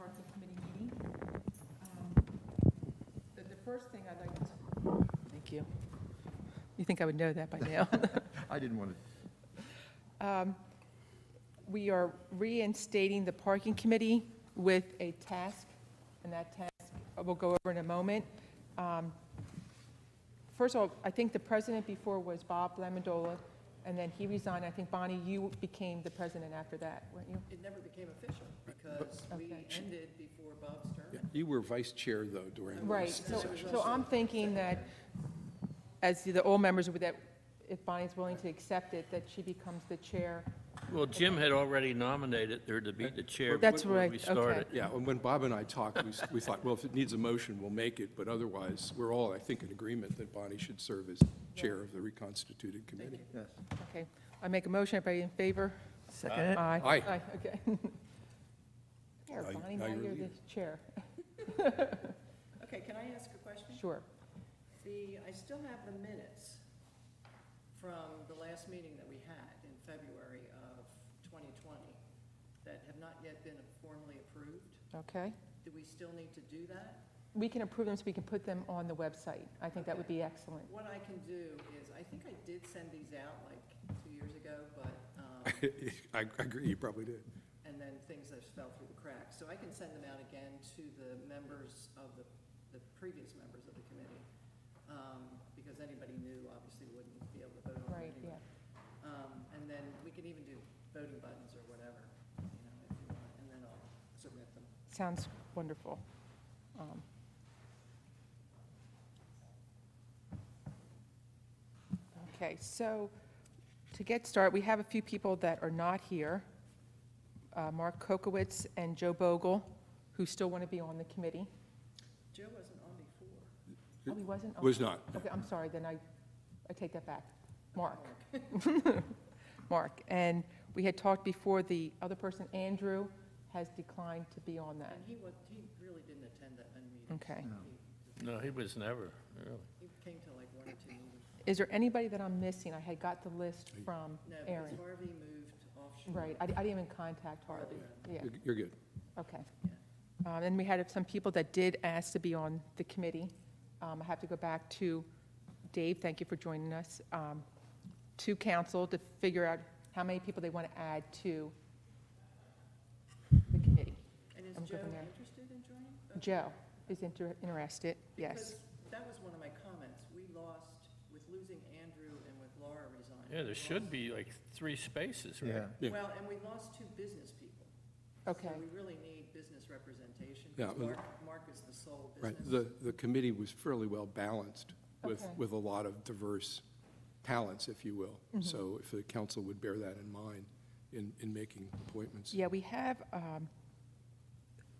Parking Committee meeting. The first thing I'd like to, thank you. You think I would know that by now? I didn't want to. We are reinstating the Parking Committee with a task, and that task we'll go over in a moment. First of all, I think the president before was Bob Lamondola, and then he resigned. I think, Bonnie, you became the president after that, weren't you? It never became official because we Okay. ended before Bob's term. Yeah, you were vice chair, though, during Right, those so, sessions. so I'm thinking that, as the old members, that if Bonnie's willing to accept it, that she becomes the chair. Well, Jim had already nominated her to be the chair. That's before right, we okay. started. Yeah, and when Bob and I talked, we thought, well, if it needs a motion, we'll make it, but otherwise, we're all, I think, in agreement that Bonnie should serve as chair of the reconstituted committee. Yes. Okay, I make a motion, everybody in favor? Second it? Aye. Aye. Okay. Here, Aye, Bonnie, aye, now you're review. the chair. Okay, can I ask a question? Sure. I still have the minutes from the last meeting that we had in February of 2020 that have not yet been formally approved. Okay. Do we still need to do that? We can approve them so we can put them on the website. I think that would be excellent. What I can do is, I think I did send these out like 2 years ago, but, I agree, you probably did. and then things just fell through the cracks. So I can send them out again to the members of the previous members of the committee, because anybody new obviously wouldn't be able to vote on Right, it anyway. yeah. And then we can even do voting buttons or whatever, if you want, and then I'll submit them. Sounds wonderful. Okay, so to get started, we have a few people that are not here. Mark Kokowitz and Joe Bogle, who still want to be on the committee. Joe wasn't on before. Oh, he wasn't? Oh, Was not. Okay, I'm sorry, then I take that back. Mark. Mark, and we had talked before, the other person, Andrew, has declined to be on that. And he really didn't attend that many meetings. Okay. No, he was never, really. He came to like 1 or 2 meetings. Is there anybody that I'm missing? I had got the list from No, Aaron. because Harvey moved offshore. Right, I didn't even contact Harvey. Yeah, You're good. okay. And we had some people that did ask to be on the committee. I have to go back to Dave, thank you for joining us, to council to figure out how many people they want to add to the committee. And is I'm Joe good from there. interested in joining? Okay. Joe is interested, yes. Because that was one of my comments. We lost, with losing Andrew and with Laura resigning. Yeah, there we should lost- be like 3 spaces, right? Yeah. Yeah. Well, and we lost 2 business people. Okay, So we really need business representation. Yeah, because well, Mark is the sole Right, business. the committee was fairly well balanced with, Okay. with a lot of diverse talents, if you will. Mm-hmm. So if the council would bear that in mind in making appointments. yeah, we have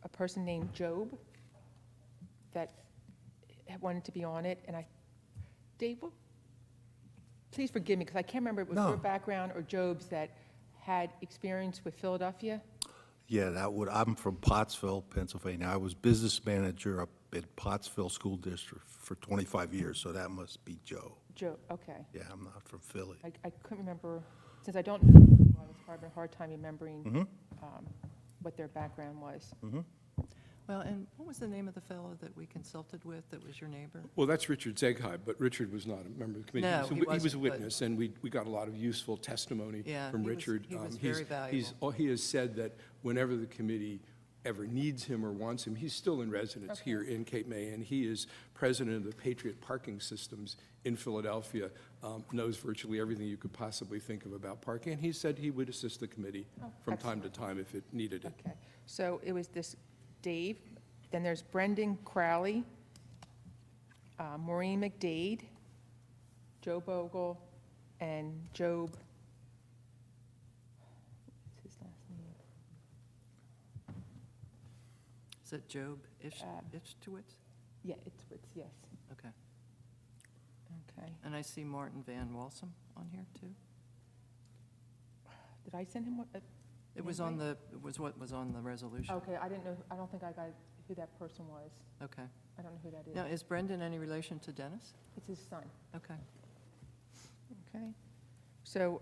a person named Job that wanted to be on it, and Dave, please forgive me, because I can't remember if it was No. your background or Job's that had experience with Philadelphia. Yeah, I'm from Pottsville, Pennsylvania. I was business manager up at Pottsville School District for 25 years, so that must be Joe. Joe, okay. Yeah, I'm not from Philly. I couldn't remember, since I don't know, it's having a hard time remembering what their background was. Well, and what was the name of the fellow that we consulted with that was your neighbor? Well, that's Richard Zegheib, but Richard was not a member of the committee. No, So he He was a wasn't, but- witness, and we got a lot of useful testimony Yeah, from he was- Richard. he was He's- very valuable. He has said that whenever the committee ever needs him or wants him, he's still in residence here in Cape May, and he is president of the Patriot Parking Systems in Philadelphia, knows virtually everything you could possibly think of about parking, and he said he would assist the committee from time to time if it needed it. Okay, so it was this Dave, then there's Brendan Crowley, Maureen McDade, Joe Bogle, and Job, what's his last name? Is it Job Um, Ichtowitz? Yeah, it's, yes, Okay. okay. And I see Martin Van Walsum on here, too. Did I send him what? It was what was on the resolution. Okay, I didn't know, I don't think I got who that person was. Okay. I don't know who that is. Now, is Brendan any relation to Dennis? It's his son, Okay. okay? So,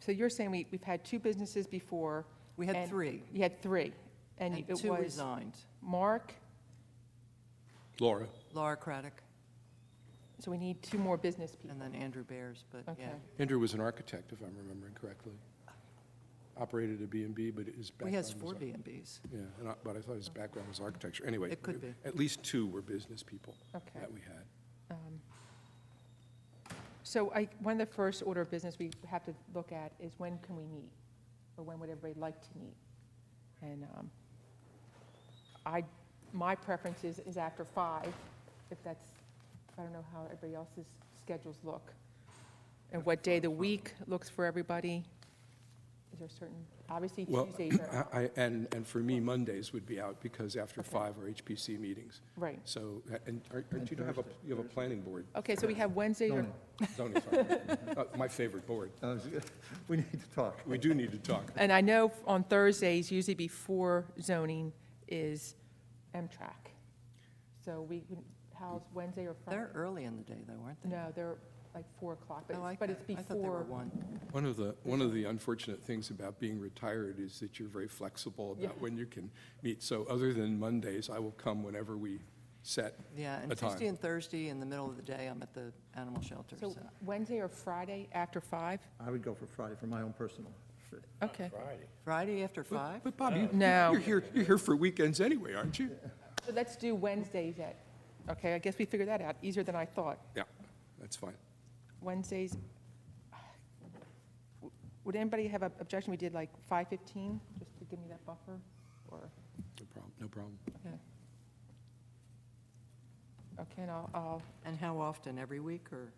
so you're saying we've had 2 businesses before. We had and- 3. You had 3, And And it two was resigned. Mark, Laura? Laura Craddock so we need 2 more business people. and then Andrew Bears, but yeah. Okay. Andrew was an architect, if I'm remembering correctly. Operated a B&B, but his Well, he background has was... 4 B&Bs. Yeah, but I thought his background was architecture. Anyway. It could be. At least 2 were business people Okay. that we had. So one of the first order of business we have to look at is when can we meet? Or when would everybody like to meet? And my preference is after 5, if that's, I don't know how everybody else's schedules look. And what day of the week looks for everybody? Is there certain, obviously Well, Tuesdays are, and for me, Mondays would be out because after 5 are HPC meetings. right. So, and aren't you, you have a planning board? Okay, so we have Wednesday or, Zoning. Zoning, sorry. My favorite board. We need to talk. We do need to talk. and I know on Thursdays, usually before zoning is M-Track. So how's Wednesday or Friday? They're early in the day, though, aren't they? No, they're like 4 o'clock, Oh, but it's I thought they were before. 1. One of the unfortunate things about being retired is that you're very flexible about Yeah. when you can meet. So other than Mondays, I will come whenever we set Yeah, and a time. Tuesday and Thursday in the middle of the day, I'm at the animal shelter, So so. Wednesday or Friday after 5? I would go for Friday for my own personal. Okay. Friday. Friday after 5? But Bob, No. you're here for weekends anyway, aren't you? So let's do Wednesdays okay, I guess we figured that out, easier than I thought. Yeah, that's fine. Wednesdays, would anybody have an objection? We did like 5:15, just to give me that buffer, or, No problem, no problem. okay. Okay, and I'll, And how often, every week, or?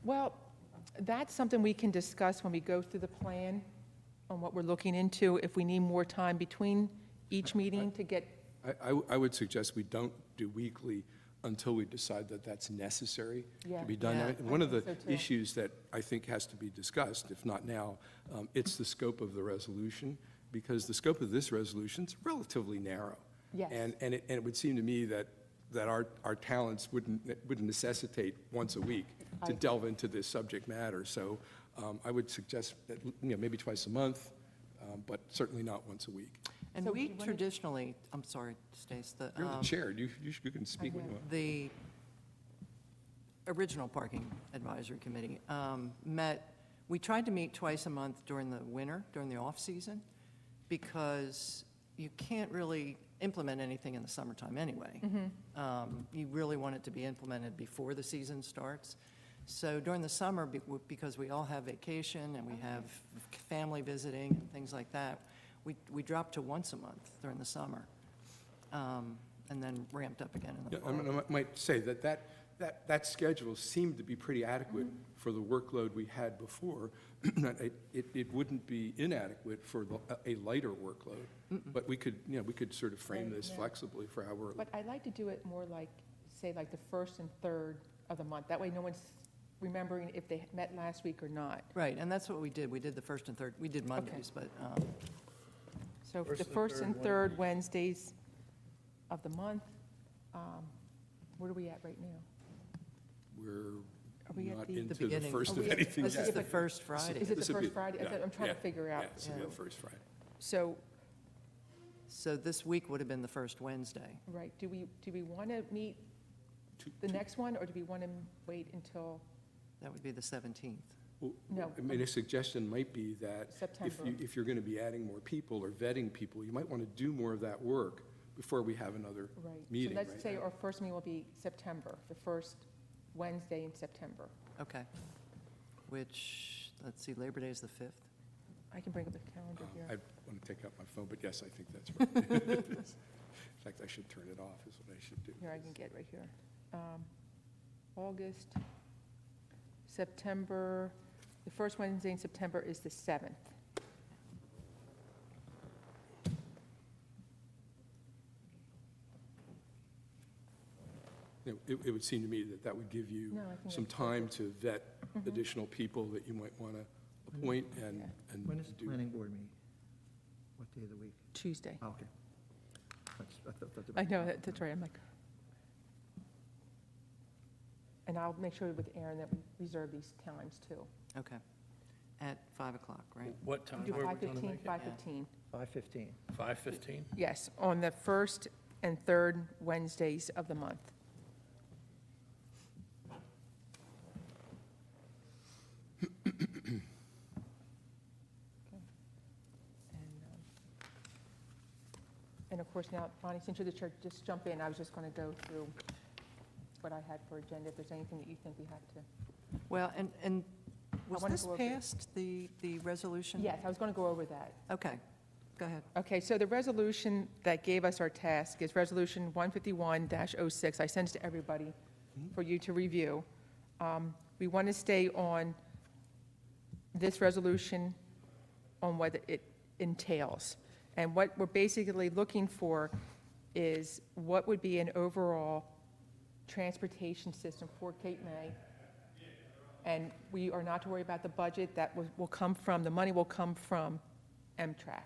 well, that's something we can discuss when we go through the plan on what we're looking into, if we need more time between each meeting to get, I would suggest we don't do weekly until we decide that that's necessary Yeah. to be done. Yeah. And one of the think so, too. issues that I think has to be discussed, if not now, it's the scope of the resolution, because the scope of this resolution is relatively narrow. Yes. And it would seem to me that our talents wouldn't necessitate once a week I to agree. delve into this subject matter. So I would suggest that, maybe twice a month, but certainly not once a week. And So we you wanna- traditionally, I'm sorry, Stace, You're the chair, you can speak when you want. the original Parking Advisory Committee met, we tried to meet twice a month during the winter, during the off-season, because you can't really implement anything in the summertime anyway. You really want it to be implemented before the season starts. So during the summer, because we all have vacation and we have family visiting and things like that, we dropped to once a month during the summer, and then ramped up again in the Yeah, fall. I might say that schedule seemed to be pretty adequate for the workload we had before. It wouldn't be inadequate for a lighter workload, but we could sort of frame this Yeah. flexibly for how we're, but I'd like to do it more like, say, like the 1st and 3rd of the month. That way no one's remembering if they met last week or not. Right, and that's what we did. We did the first and third, we did Mondays, but, So the first and third Wednesdays of the month, where are we at right now? we're Are we at not the- the into the beginning. first Are of we- anything this yet. is the first Friday. Is it the This would first be- Friday? yeah, I'm trying to yeah, figure out. Yeah, this will be Yeah. the first Friday. So, So this week would have been the first Wednesday. right, do we want to meet the next one, or do we want to wait until, That would be the 17th. Well, No. I mean, a suggestion might be that September? if you're going to be adding more people or vetting people, you might want to do more of that work before we have another Right. meeting. So let's right say now. our first meeting will be September, the first Wednesday in September. Okay. Which, let's see, Labor Day is the 5th. I can bring up the calendar I here. want to take out my phone, but yes, I think that's right. In fact, I should turn it off, is what I should do. Here, I can get right here. August, September, the first Wednesday in September is the 7th. It would seem to me that that would give you No, I think some that's time to vet additional people that you might want to appoint and Yeah. When is the do. planning board meeting? What day of the week? Tuesday. Oh, okay. That's I know, that's right, I'm like. And I'll make sure with Aaron that we reserve these times too. Okay. At 5 o'clock, right? What time Do were we going to 5:15, make it? 5:15. 5:15. 5:15? Yes, on the first and third Wednesdays of the month. And of course, now, Bonnie, since you're the chair, just jump in. I was just going to go through what I had for agenda, if there's anything that you think we have to. Well, and was wanna this go over- passed, the resolution? Yes, I was going to go over that. Okay, go ahead. Okay, so the resolution that gave us our task is Resolution 151-06. I sent it to everybody for you to review. We want to stay on this resolution on what it entails. And what we're basically looking for is what would be an overall transportation system for Cape May. And we are not to worry about the budget. That will come from, the money will come from MTRAC.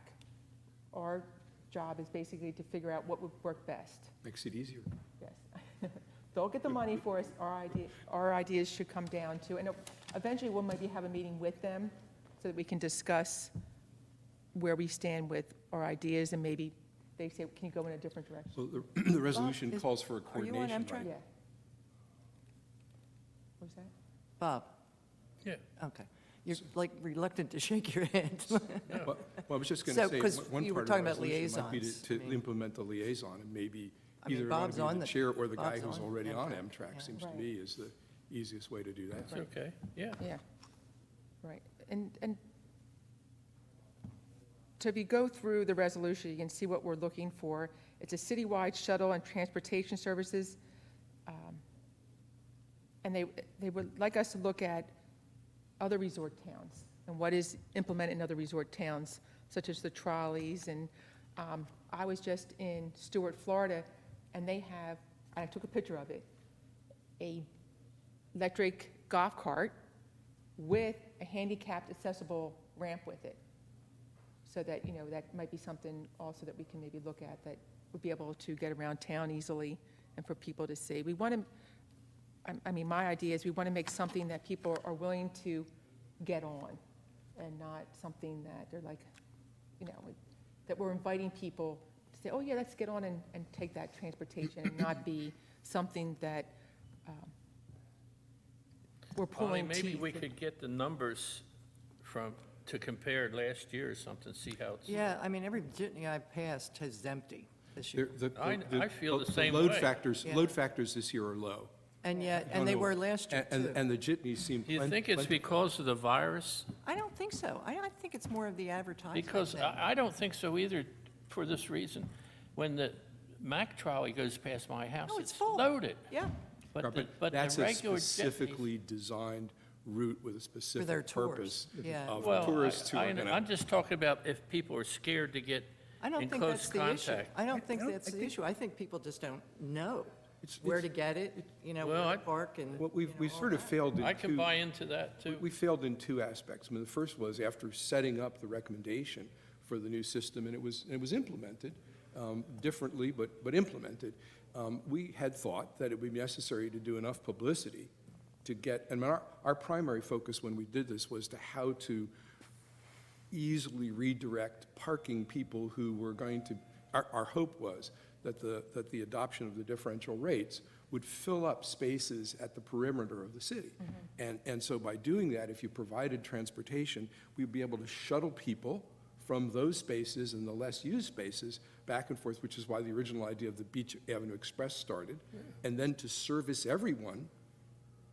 Our job is basically to figure out what would work best. Makes it easier. Yes. They'll get the money for us. Our ideas should come down to, and eventually we'll maybe have a meeting with them so that we can discuss where we stand with our ideas, and maybe they say, can you go in a different direction? Well, the resolution is- calls for a are you on coordination. Amtrak? right? Yeah. What's that? Bob? Yeah. Okay. You're like reluctant to shake your head. Well, I was just going So, to say, 'cause one you were part of talking the about resolution might be liaisons. I to mean- implement the liaison, and maybe I mean, either want Bob's to be on the the- chair or the guy Bob's who's on already on Amtrak, Amtrak, yeah. seems to Right. me is the easiest way to do that. It's okay, yeah. Yeah, right. And so if you go through the resolution, you can see what we're looking for. It's a citywide shuttle and transportation services. And they would like us to look at other resort towns and what is implemented in other resort towns, such as the trolleys. And I was just in Stuart, Florida, and they have, and I took a picture of it, a electric golf cart with a handicapped accessible ramp with it. So that, you know, that might be something also that we can maybe look at, that would be able to get around town easily and for people to see. We want to, I mean, my idea is we want to make something that people are willing to get on, and not something that they're like, you know, that we're inviting people to say, oh yeah, let's get on and take that transportation, and not be something that we're Bonnie, pulling maybe teeth. we could get the numbers to compare last year or something, see how it's. Yeah, I mean, every jitney I passed is empty this year. I feel the same load way. factors, Yeah. load factors this year are low. And yet, No, and they no. were last year too. And the jitneys seem. Do you think it's because of the virus? I don't think so. I think it's more of the advertising. Because thing. I don't think so either, for this reason. When the Mack trolley goes past my house, No, it's it's full. loaded. Yeah, But the That's a regular jetneys. specifically designed route with a for their specific tours. purpose Yeah. of Well, tourists who are going I'm to. just talking about if people are scared to get I don't in think close that's the issue. contact. I don't think I don't- that's I the think- issue. I think people just don't know It's- where it's- to get it, you know, Well, where I- to park and. Well, you know, we've all sort of that. failed in I can two- buy into that, too. We failed in two aspects. I mean, the first was after setting up the recommendation for the new system, and it was implemented differently, but implemented. We had thought that it would be necessary to do enough publicity to get, and our primary focus when we did this was to how to easily redirect parking people who were going to, our hope was that the adoption of the differential rates would fill up spaces at the perimeter of the city. And so by doing that, if you provided transportation, we'd be able to shuttle people from those spaces and the less used spaces back and forth, which is why the original idea of the Beach Avenue Express started. And then to service everyone,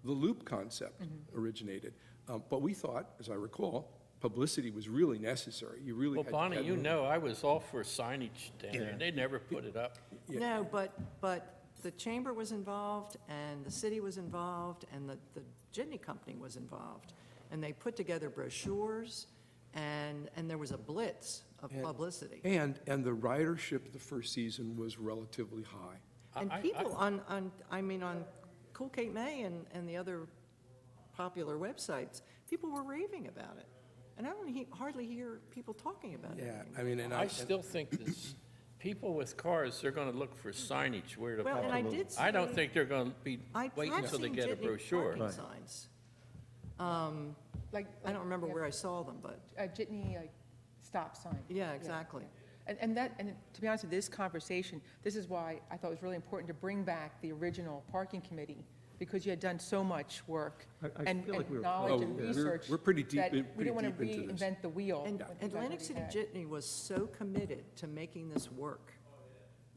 the loop concept originated. But we thought, as I recall, publicity was really necessary. You really Well, had. Bonnie, had- you know, I was all for signage down there. They never put it up. No, but the chamber was involved, and the city was involved, and the jitney company was involved. And they put together brochures, and there was a blitz of And- publicity. And the ridership the first season was relatively high. And people on Cool Cape May and the other popular websites, people were raving about it. And I don't hardly hear people talking about it Yeah, anymore. I mean, and I still think this, people with cars, they're gonna look for signage where to Well, and park. I did see. I don't think they're gonna be I've waiting until they seen get a jitney brochure. parking signs. Like, I don't remember yeah, where I saw them, but, Jitney, like, stop sign. Yeah, exactly. And to be honest with this conversation, this is why I thought it was really important to bring back the original parking committee, because you had done so much work I and feel like we were knowledge close. and Yeah. research. We're pretty deep that in- We pretty didn't want to deep into this. reinvent the wheel. And what you guys Atlantic already City had. Jitney was so committed to making this work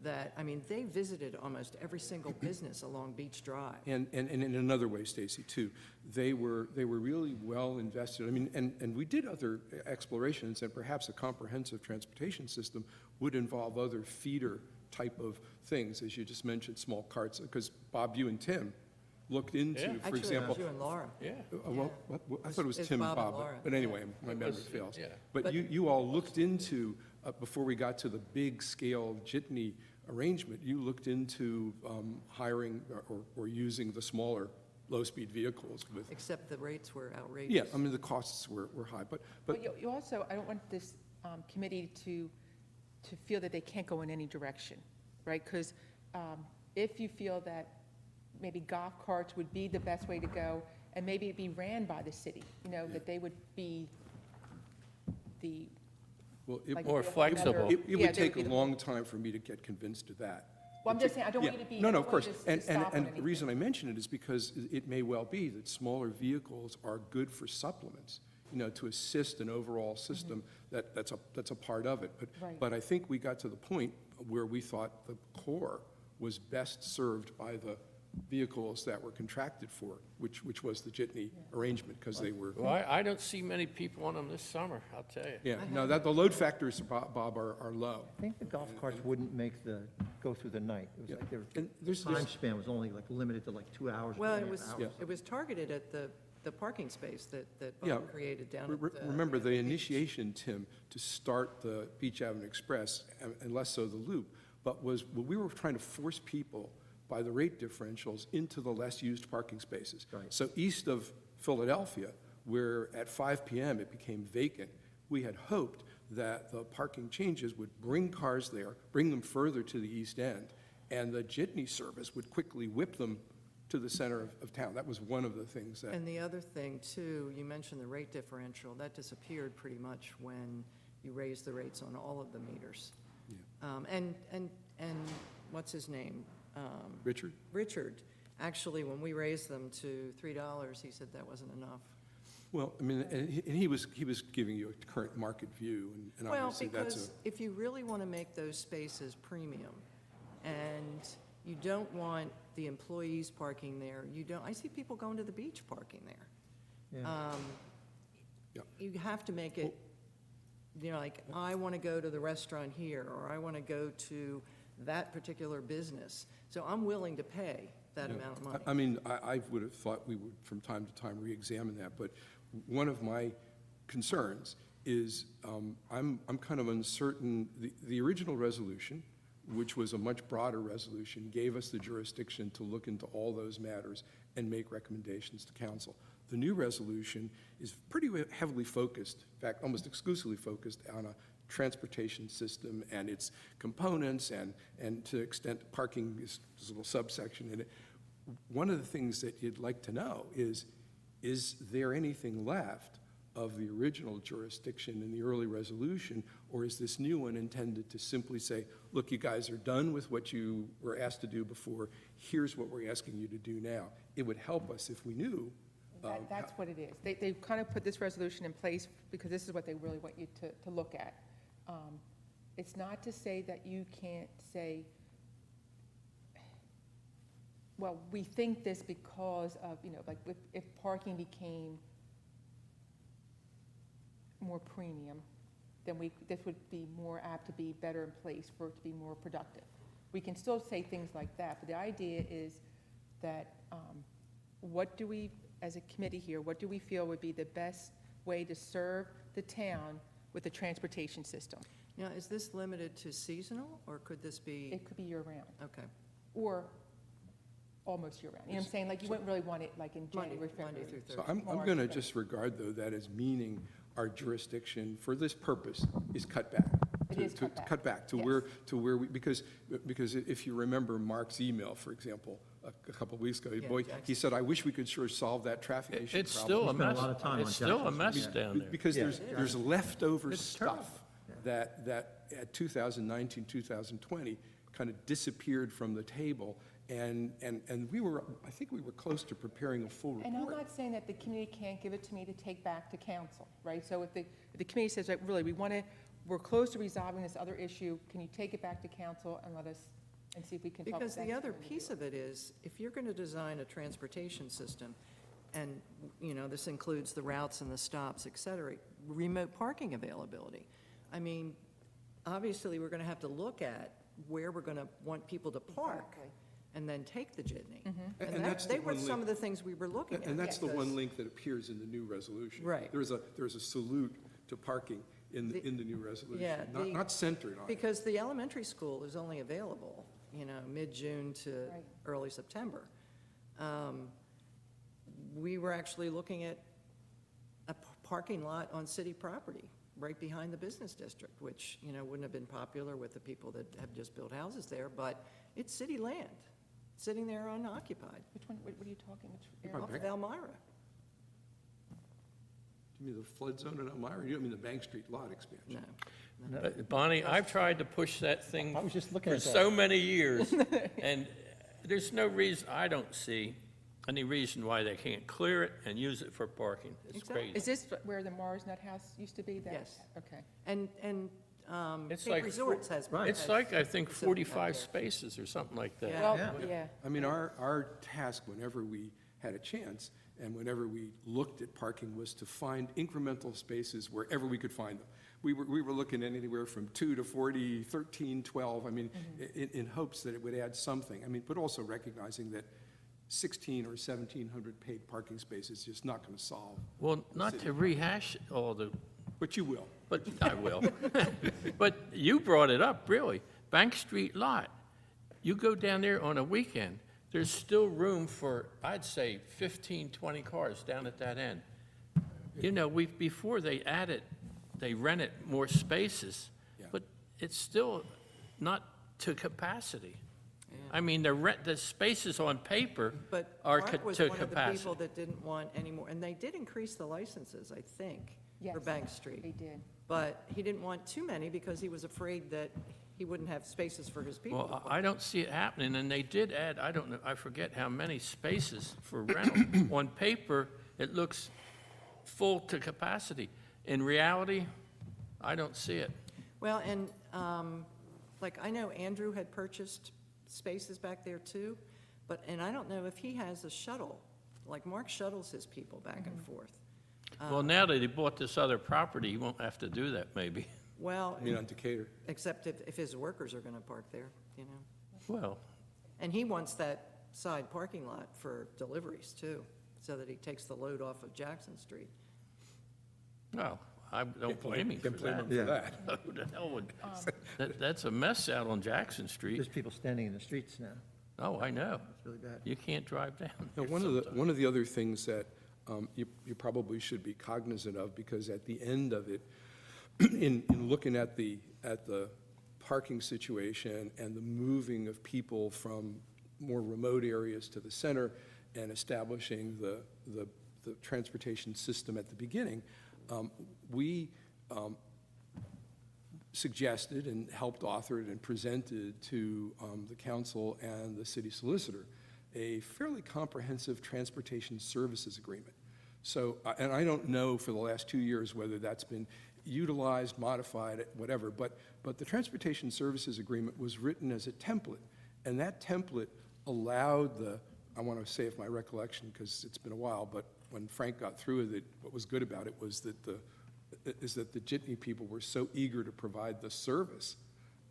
that, I mean, they visited almost every single business along Beach Drive. And in another way, Stacy, too, they were really well invested. I mean, and we did other explorations, and perhaps a comprehensive transportation system would involve other feeder type of things, as you just mentioned, small carts, because Bob, you and Tim looked into, Yeah. for Actually, it example. was you and Laura. Yeah. I thought it was It's Tim and Bob and Bob, Laura. but anyway, my It memory was- fails. yeah. But But- you all looked into, before we got to the big-scale jitney arrangement, you looked into hiring or using the smaller, low-speed vehicles with, Except the rates were outrageous. yeah, I mean, the costs were high, but But you also, I don't want this committee to feel that they can't go in any direction, right? Because if you feel that maybe golf carts would be the best way to go, and maybe it'd be ran by the city, that they would be the, well, it like. More another- flexible. it Yeah, would they take a be the- long time for me to get convinced of that. Well, I'm just saying, I don't want you Yeah. to be. No, I no, don't of want course. you to And stop on the anything. reason I mention it is because it may well be that smaller vehicles are good for supplements, to assist an overall system that's a part of it. Right. But I think we got to the point where we thought the core was best served by the vehicles that were contracted for, which was the Jitney arrangement, because they were, Well, I don't see many people on them this summer, I'll tell you. yeah, no, that, the load factors, Bob, are low. I think the golf carts wouldn't make go through the night. It was Yeah. like their And there's- time span was only like limited to like 2 hours. Well, 3 it was, hours. it was targeted at the parking space that Yeah. Bob created down at the. Remember, the beach. initiation, Tim, to start the Beach Avenue Express, and less so the Loop, but we were trying to force people by the rate differentials into the less used parking spaces. Right. So east of Philadelphia, where at 5 PM it became vacant, we had hoped that the parking changes would bring cars there, bring them further to the east end, and the Jitney service would quickly whip them to the center of town. That was one of the things that. And the other thing, too, you mentioned the rate differential, that disappeared pretty much when you raised the rates on all of the meters. And what's his name? Richard? Richard, actually, when we raised them to $3, he said that wasn't enough. Well, I mean, and he was giving you a current market view, and Well, obviously that's because if you really want to make those spaces premium, and you don't want the employees parking there, I see people going to the beach parking there. Yeah. Yeah. You have to make it, like, I want to go to the restaurant here, or I want to go to that particular business. So I'm willing to pay that amount of money. I mean, I would have thought we would, from time to time, reexamine that, but one of my concerns is, I'm kind of uncertain, the original resolution, which was a much broader resolution, gave us the jurisdiction to look into all those matters and make recommendations to council. The new resolution is pretty heavily focused, in fact, almost exclusively focused on a transportation system and its components, and to the extent parking is a little subsection in it. One of the things that you'd like to know is there anything left of the original jurisdiction in the early resolution, or is this new one intended to simply say, look, you guys are done with what you were asked to do before, here's what we're asking you to do now? It would help us if we knew. That's what it is. They kind of put this resolution in place because this is what they really want you to look at. It's not to say that you can't say, well, we think this because of, like if parking became more premium, then this would be more apt to be better in place for it to be more productive. We can still say things like that, but the idea is that what do we, as a committee here, what do we feel would be the best way to serve the town with the transportation system? Now, is this limited to seasonal, or could this be, It could be year-round, okay, or almost year-round. You know what I'm saying? Like, you wouldn't really want it like in Monday January, Monday February. through So Thursday? I'm going to just regard, though, that as meaning our jurisdiction for this purpose is cut back. It to- is to- cut back. Cut back to Yes. where we, because if you remember Mark's email, for example, a couple of weeks ago, Yeah, boy, Jackson. he said, I wish we could sure solve that traffic issue It's problem. still a spent a mess. lot of time It's on still a Jackson mess Street. down there. Because Yeah. there's leftover It's terrible. stuff that at 2019, 2020, kind of disappeared from the table, and we were, I think we were close to preparing a full And I'm report. not saying that the committee can't give it to me to take back to council, right? So if the committee says, like, really, we're close to resolving this other issue, can you take it back to council and let us, and see if we can talk Because with the other Dexter? piece of it is, if you're going to design a transportation system, and, you know, this includes the routes and the stops, et cetera, remote parking availability. I mean, obviously, we're going to have to look at where we're going to want people to park Exactly. and then take the jitney. And And that's that, they the were one some link- of the things we were looking at. And that's the one because- link that appears in the new resolution. Right. There's a salute to parking in the new resolution, Yeah, not centered on it. Because the elementary school is only available, you know, mid-June to Right. early September. We were actually looking at a parking lot on city property, right behind the business district, which, you know, wouldn't have been popular with the people that have just built houses there, but it's city land, sitting there unoccupied, Which one, what are you talking, which You're area? off of Elmira. You mean the flood zone in Elmira, you don't mean the Bank Street lot expansion? No. But Bonnie, I've tried to push that thing I was just looking for at that. so many years, and there's no reason, I don't see any reason why they can't clear it and use it for parking. It's Exactly. crazy. Is this where the Mars Nut House used to be? That- Yes. Okay. And It's Cape like Resorts has. It's has like, I think, facility out 45 there. spaces or something like that. Yeah. Well, yeah. I mean, our task, whenever we had a chance, and whenever we looked at parking, was to find incremental spaces wherever we could find them. We were looking at anywhere from 2 to 40, 13, 12, I mean, in hopes that it would add something. I mean, but also recognizing that 16 or 1,700 paid parking spaces is just not going to solve, Well, not to rehash all the, but you will. but I will. But you brought it up, really. Bank Street lot. You go down there on a weekend, there's still room for, I'd say, 15, 20 cars down at that end. You know, before they rented more spaces, Yeah. but it's still not to capacity. I mean, the spaces on paper But are Mark was to one of the capacity. people that didn't want any more, and they did increase the licenses, I think, for Yes, Bank Street. They did. But he didn't want too many because he was afraid that he wouldn't have spaces for his people. to Well, park. I don't see it happening, and they did add, I don't know, I forget how many spaces for rental. On paper, it looks full to capacity. In reality, I don't see it. Well, and, like, I know Andrew had purchased spaces back there too, and I don't know if he has a shuttle, like Mark shuttles his people back and forth. Well, now that he bought this other property, he won't have to do that, maybe. Well, I mean, on Decatur. except if his workers are gonna park there, you know? Well, And he wants that side parking lot for deliveries too, so that he takes the load off of Jackson Street. no, I don't blame him for Can't blame him that. for that. Who the hell would, that's a mess out on Jackson Street. There's people standing in the streets now. Oh, I know. It's really bad. You can't drive down Now, there one sometimes. of the other things that you probably should be cognizant of, because at the end of it, in looking at the parking situation and the moving of people from more remote areas to the center and establishing the transportation system at the beginning, we suggested and helped author it and presented to the council and the city solicitor a fairly comprehensive transportation services agreement. So, and I don't know for the last 2 years whether that's been utilized, modified, whatever, but the transportation services agreement was written as a template, and that template allowed I want to say if my recollection, because it's been a while, but when Frank got through with it, what was good about it was that the Jitney people were so eager to provide the service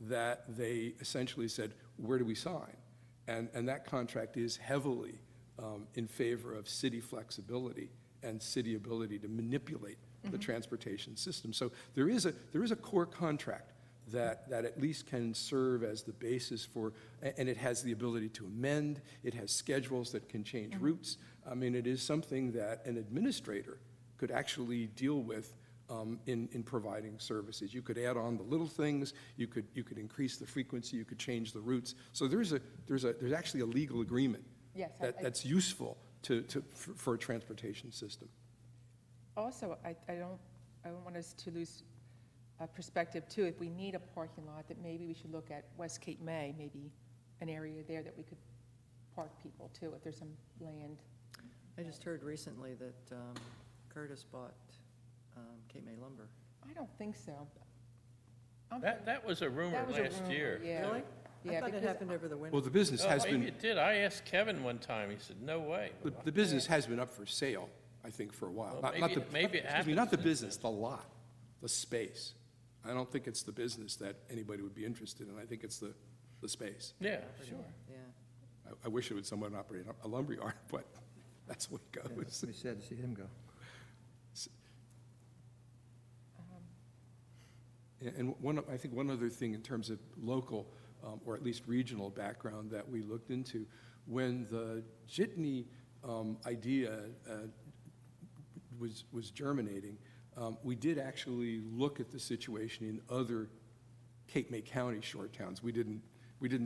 that they essentially said, where do we sign? And that contract is heavily in favor of city flexibility and city ability to manipulate the transportation system. So there is a core contract that at least can serve as the basis for, and it has the ability to amend, it has schedules that can change routes. I mean, it is something that an administrator could actually deal with in providing services. You could add on the little things, you could increase the frequency, you could change the routes. So there's actually a legal agreement Yes. that's useful for a transportation system. Also, I don't want us to lose perspective too, if we need a parking lot, that maybe we should look at West Cape May, maybe an area there that we could park people too, if there's some land. I just heard recently that Curtis bought Cape May Lumber. I don't think so. That was a rumor That was a last rumor, year. yeah. Really? Yeah, I thought it because happened over the winter. Well, the business Oh, has maybe been, it did. I asked Kevin one time, he said, no way. the business has been up for sale, I think, for a while. Well, Not the- maybe it excuse me, not the happens. business, the lot, the space. I don't think it's the business that anybody would be interested in. I think it's the space. Yeah, sure. Yeah. I wish it would someone operate a lumberyard, but that's the way it Yeah, goes. It's gonna be sad to see him go. And I think one other thing in terms of local, or at least regional background that we looked into, when the jitney idea was germinating, we did actually look at the situation in other Cape May County short towns. We didn't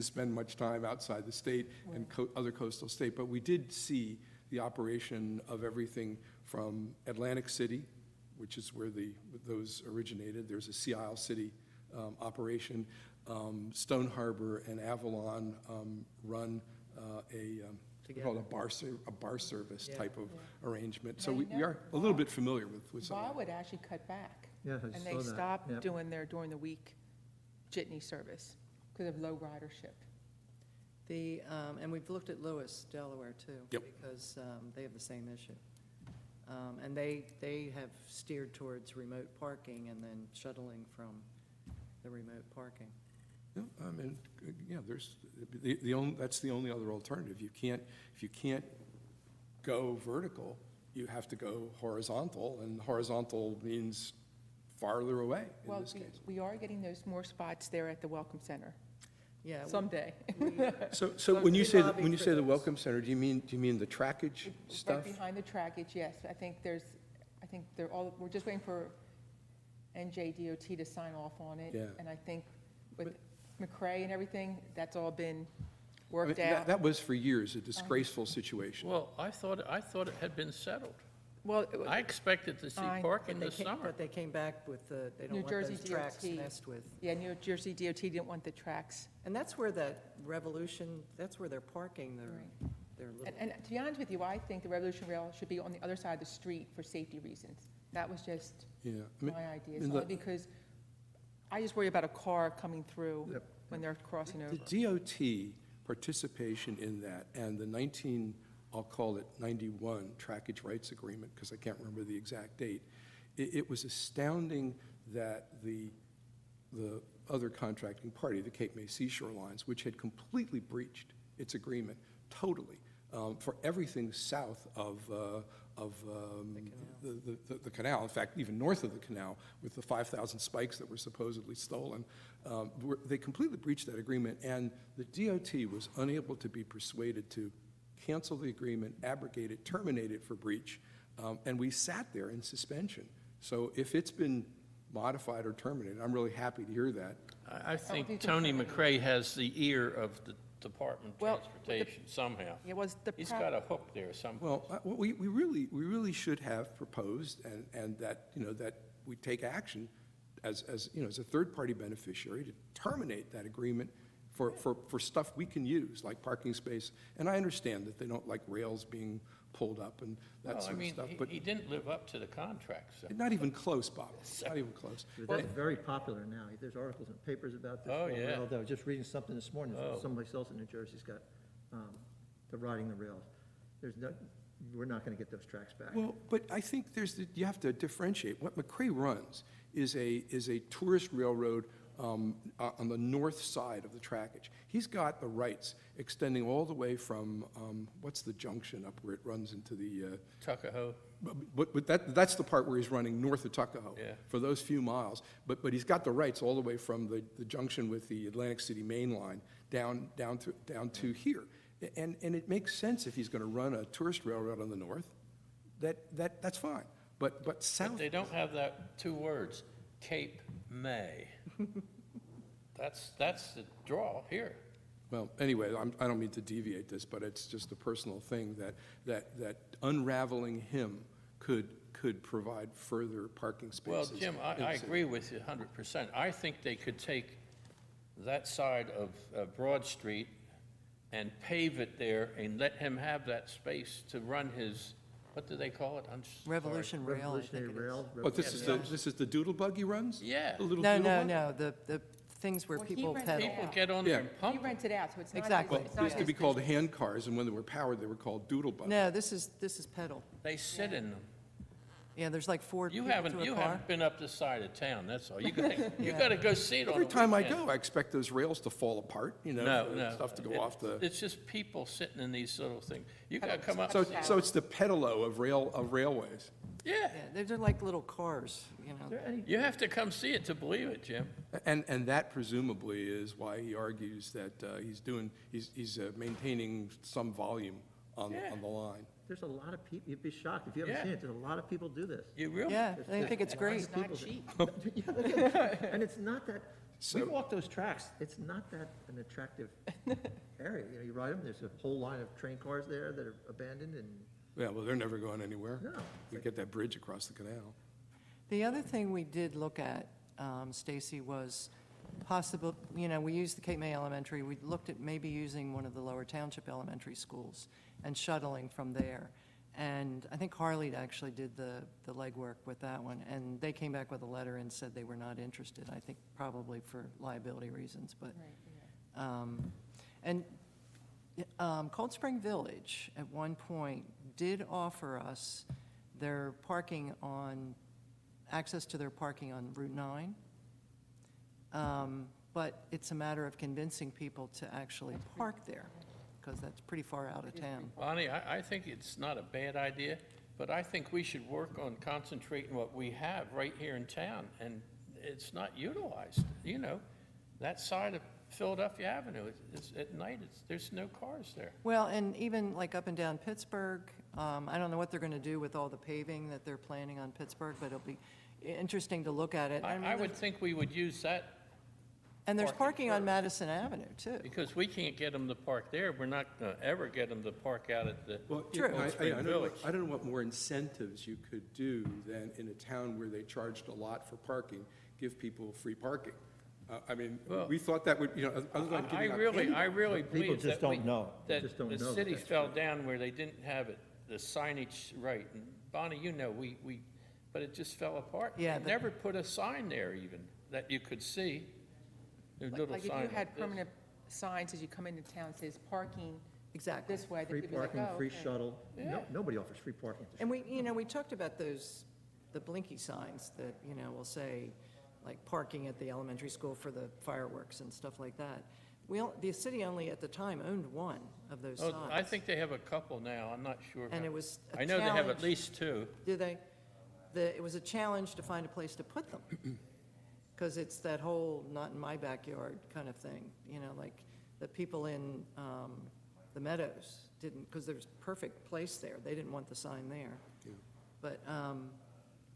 spend much time outside the state and other coastal state, but we did see the operation of everything from Atlantic City, which is where those originated. There's a Sea Isle City operation. Stone Harbor and Avalon run we call it a bar service Yeah. type of arrangement. So Now, we are a little bit familiar with some of that. Wildwood actually cut back. Yeah, I And saw they that. stopped Yep. doing their during the week jitney service because of low ridership. And we've looked at Lewis, Delaware, too. Yep. Because they have the same issue. And they have steered towards remote parking and then shuttling from the remote parking. Yeah, I mean, yeah, that's the only other alternative. If you can't go vertical, you have to go horizontal, and horizontal means farther away in Well, this case. we are getting those more spots there at the Welcome Center Yeah. someday. So But when you we say, lobbied when you for say the those. Welcome Center, do you mean the trackage stuff? Right behind the trackage, yes. I think we're just waiting for NJDOT to sign off on it. Yeah. And I think with McCray and everything, that's all been I mean, worked that- out. That was for years a disgraceful situation. Well, I thought it had been settled. Well, I expected to see I- parking But this summer. But they came back with they New don't want Jersey those tracks DOT. messed with. yeah, New Jersey DOT didn't want the tracks. And that's where that Revolution, that's where they're parking their little. And to be honest with you, I think the Revolution Rail should be on the other side of the street for safety reasons. That was just Yeah. I mean, my idea, and so the- because I just worry about a car coming through Yep. when they're crossing over. The DOT participation in that and the I'll call it 91 Trackage Rights Agreement, because I can't remember the exact date, it was astounding that the other contracting party, the Cape May Seashore Lines, which had completely breached its agreement, totally, for everything south of the canal, in fact, even north of the canal, with the 5,000 spikes that were supposedly stolen, they completely breached that agreement, and the DOT was unable to be persuaded to cancel the agreement, abrogate it, terminate it for breach, and we sat there in suspension. So if it's been modified or terminated, I'm really happy to hear that. I think think Tony McCray has the ear of the Department of Well, Transportation somehow. It was the. He's pro- got a hook there somehow. Well, we really should have proposed, and that, that we take action as a third-party beneficiary to terminate that agreement for stuff we can use, like parking space. And I understand that they don't like rails being pulled up and that Well, I sort of mean, stuff, but he didn't live up to the contract, so. not even close, Bob, not even close. That's very popular now. There's articles in papers about this. Oh, whole yeah. rail. I was just reading something this morning, Oh. someplace else in New Jersey's got, the riding the rails. We're not gonna get those tracks back. Well, but I think you have to differentiate. What McCray runs is a tourist railroad on the north side of the trackage. He's got the rights extending all the way from, what's the junction up where it runs into the, Tuckahoe, but that's the part where he's running north of Tuckahoe. Yeah. For those few miles. But he's got the rights all the way from the junction with the Atlantic City Main Line down to here. And it makes sense if he's going to run a tourist railroad on the north, that's fine. But south. but they don't have that two words, Cape May. That's the draw here. Well, anyway, I don't mean to deviate this, but it's just a personal thing that unraveling him could could provide further parking Well, spaces. Jim, in the I city. agree with you 100%. I think they could take that side of Broad Street and pave it there and let him have that space to run his, what do they call it? I'm sorry. Revolution Rail, I Revolutionary think it is. Rail. Oh, this is the doodle bug he runs? Yeah. The little No, doodle no, bug? no, the things where Well, he people rented pedal. it People out. get on there and Yeah. He pump. rents it out, so it's not. Exactly. It's Well, not they used to his be called business. hand cars, and when they were powered, they were called doodle bugs. No, this is pedal. They sit in them. Yeah, there's like 4 You people haven't, to a you car. haven't been up this side of town, that's all. You gotta Yeah. go see it on Every a time I weekend. go, I expect those rails to fall apart, you know, No, for no. stuff to go It- off the. It's just people sitting in these little things. You gotta come up. So it's the pedalo of railways. Yeah, Yeah, they're like little cars, you know. Is there any, you have to come see it to believe it, Jim. And that presumably is why he argues that he's maintaining some volume on Yeah. the line. there's a lot of people, you'd be shocked if you haven't Yeah. seen it, there's a lot of people do this. You really? Yeah, they think it's great. It's not cheap. And it's not that, we So- walk those tracks, it's not that an attractive area, you know, you ride them, there's a whole line of train cars there that are abandoned and, Yeah, well, they're never going anywhere. no. We get that bridge across the canal. The other thing we did look at, Stacy, was possible, you know, we used the Cape May Elementary, we looked at maybe using one of the lower township elementary schools and shuttling from there. And I think Harley actually did the legwork with that one, and they came back with a letter and said they were not interested, I think probably for liability reasons, but. And Cold Spring Village, at one point, did offer us their parking on, access to their parking on Route 9. But it's a matter of convincing people to actually park there, because that's pretty far out of town. Bonnie, I think it's not a bad idea, but I think we should work on concentrating what we have right here in town, and it's not utilized, you know? That side of Philadelphia Avenue, at night, there's no cars there. Well, and even like up and down Pittsburgh, I don't know what they're going to do with all the paving that they're planning on Pittsburgh, but it'll be interesting to look at it. mean, I would think we would use that, And there's parking parking on first. Madison Avenue, too. because we can't get them to park there. We're not gonna ever get them to park out at the Well, True. Cold Spring Village. I don't know what more incentives you could do than in a town where they charged a lot for parking, give people free parking. I mean, Well, we thought that would, you know, other than I giving out really candy. believe just that we, don't know. They that just don't the know that city that's fell true. down where they didn't have it, the signage right. And Bonnie, you know, but it just fell apart. Yeah, They but- never put a sign there even, that you could see. There's little Like if sign you had like this. permanent signs as you come into town, says parking Exactly. this way, Free then people are like, parking, oh, free okay. shuttle, Yeah. nobody offers free parking at the And we, you know, we talked about those, the blinky signs that, you know, will say, like, parking at the elementary school for the fireworks and stuff like that. The city only at the time owned one of those Oh, signs. I think they have a couple now, I'm not sure. And about- it was a I know they have at challenge. least two. Do they? It was a challenge to find a place to put them. Because it's that whole not in my backyard kind of thing, you know, like the people in the Meadows didn't, because there's perfect place there. They didn't want the sign there. Yeah. But,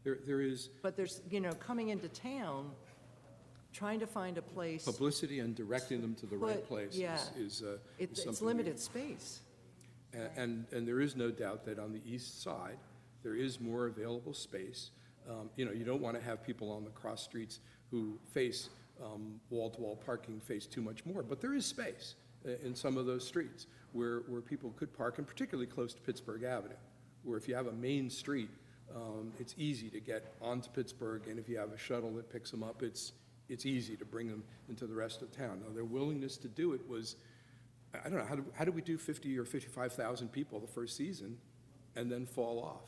There is but there's, you know, coming into town, trying to find a place, publicity and directing them to the right Put- place yeah. is it's something we- limited space. And there is no doubt that on the east side, there is more available space. You know, you don't want to have people on the cross streets who face wall-to-wall parking, face too much more, but there is space in some of those streets where people could park, and particularly close to Pittsburgh Avenue, where if you have a main street, it's easy to get onto Pittsburgh, and if you have a shuttle that picks them up, it's easy to bring them into the rest of town. Now, their willingness to do it was, I don't know, how did we do 50 or 55,000 people the first season and then fall off?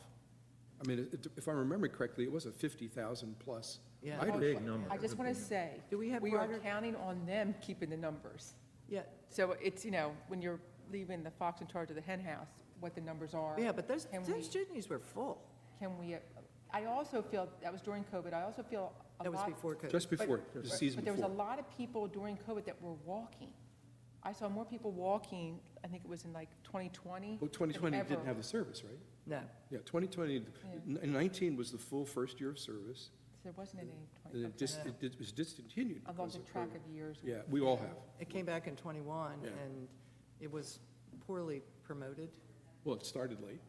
I mean, if I remember correctly, it wasn't 50,000 plus Yeah. street. items. Big number. I just want to say, Do we have we are Roger- counting on them keeping the numbers. Yeah, So it's, you know, when you're leaving the fox in charge of the hen house, what the numbers are. yeah, but those Can we- jitneys were full. Can we, I also feel, that was during COVID, I also feel a That was lot. before COVID. Just before, But- the season But there was a before. lot of people during COVID that were walking. I saw more people walking, I think it was in like 2020. Well, 2020 than didn't ever. have the service, right? No. Yeah, 2020, 19 was the full first year of service, There wasn't any and 20. it was discontinued. I'm because losing of track COVID. of years. Yeah, we all have. It came back in '21, Yeah. and it was poorly promoted. Well, it started late.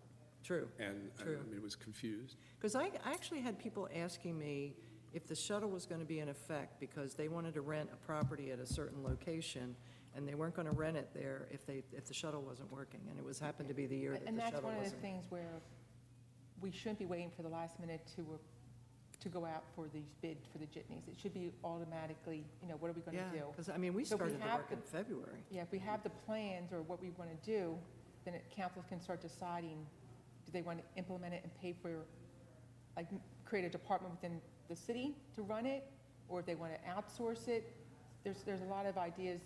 True, And I true. mean, it was confused. Because I actually had people asking me if the shuttle was going to be in effect because they wanted to rent a property at a certain location, and they weren't going to rent it there if the shuttle wasn't working, and it was, happened to be the year that And the that's shuttle one of the wasn't. things where we shouldn't be waiting for the last minute to go out for these bids for the jitneys. It should be automatically, what are we going to do? Yeah, because, I mean, we So we started the have work in February. Yeah, if we have the plans or what we want to do, then council can start deciding, do they want to implement it and pay for, like, create a department within the city to run it, or if they want to outsource it. There's a lot of ideas.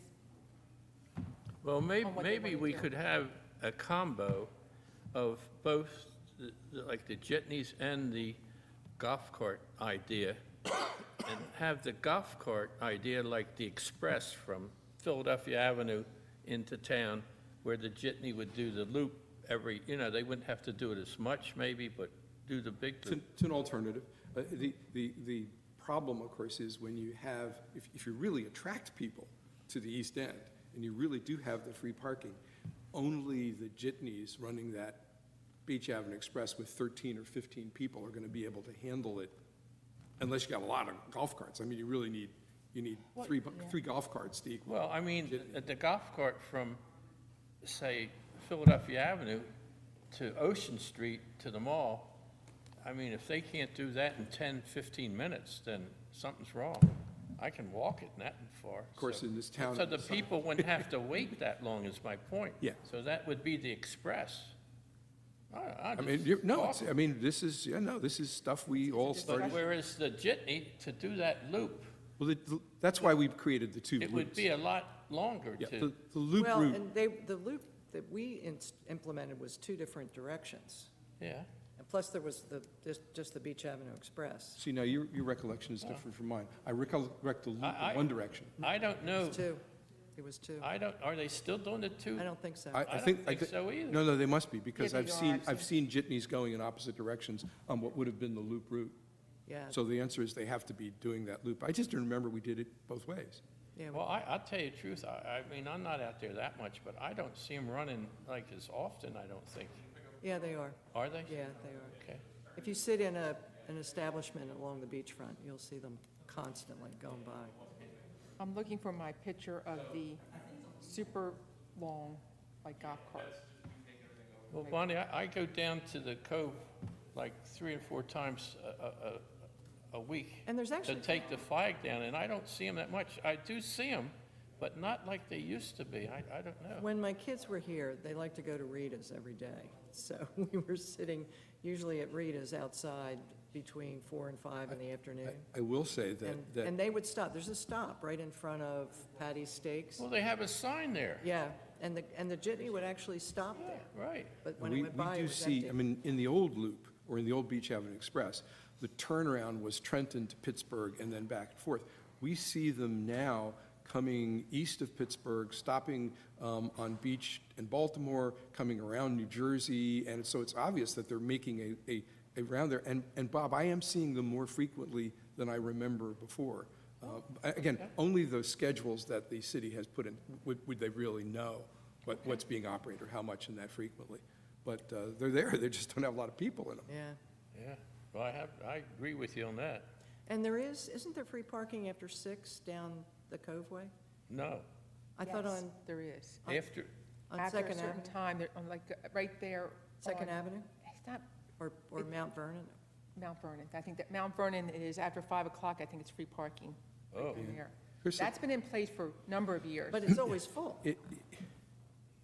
Well, on what they maybe wanna we do. could have a combo of both, like the jitneys and the golf cart idea, and have the golf cart idea like the express from Philadelphia Avenue into town, where the jitney would do the loop every, they wouldn't have to do it as much maybe, but do the big loop. It's an alternative. The problem, of course, is when you have, if you really attract people to the East End, and you really do have the free parking, only the jitneys running that Beach Avenue Express with 13 or 15 people are going to be able to handle it, unless you got a lot of golf carts. I mean, you really need, Well, three yeah. three golf carts to equal. Well, I mean, the golf cart from, say, Philadelphia Avenue to Ocean Street to the mall, I mean, if they can't do that in 10, 15 minutes, then something's wrong. I can walk it that far. Of course, so- in this town. So the people wouldn't have to wait that long is my point. Yeah. So that would be the express. I mean, this is stuff we all But started. whereas the jitney, to do that loop, Well, that's why we created the two it would loops. be a lot longer Yeah, to, the loop Well, route. and the loop that we implemented was two different directions. yeah. And plus, there was just the Beach Avenue Express. See, now your recollection is different from mine. I recollect the loop I- in one direction. I don't It know, was two. It was two. are they still doing the two? I don't think so. I don't think so either. No, they must be, because they I've are, seen, I've I've seen jitneys going in opposite directions on what would have been the loop route. Yeah, So the answer is they have to be doing that loop. I just didn't remember we did it both ways. yeah. Well, I'll tell you the truth, I mean, I'm not out there that much, but I don't see them running like as often, I don't think. Yeah, they are. Are they? Yeah, they are. Okay. If you sit in an establishment along the beachfront, you'll see them constantly going by. I'm looking for my picture of the super long, like, golf cart. Well, Bonnie, I go down to the Cove like 3 or 4 times a week And there's to actually, take the flag down, and I don't see them that much. I do see them, but not like they used to be. I don't know. when my kids were here, they liked to go to Rita's every day. So we were sitting usually at Rita's outside between 4 and 5 in the afternoon. I will say that, And they would stop. There's a stop right in front of Patty's Steaks. Well, they have a sign there. Yeah, and the jitney would actually stop there. Right. But when we it went by, we it do was see, empty. I mean, in the old loop, or in the old Beach Avenue Express, the turnaround was Trenton to Pittsburgh and then back and forth. We see them now coming east of Pittsburgh, stopping on Beach in Baltimore, coming around New Jersey, and so it's obvious that they're making a round there. And Bob, I am seeing them more frequently than I remember before. Again, only those schedules that the city has put in, would they really know what's being operated, or how much and that frequently. But they're there, they just don't have a lot of people in them. Yeah. Yeah. Well, I agree with you on that. And isn't there free parking after 6 down the Coveway? No. I thought Yes, on there is. After, After a Second certain Avenue, time, they're on, like, right there. Second on- Avenue, It's not or Mount Vernon? Mount Vernon. I think that Mount Vernon is after 5 o'clock, I think it's free parking. right Oh. in there. Here's the- That's been in place for a number of years. But it's always full. Well,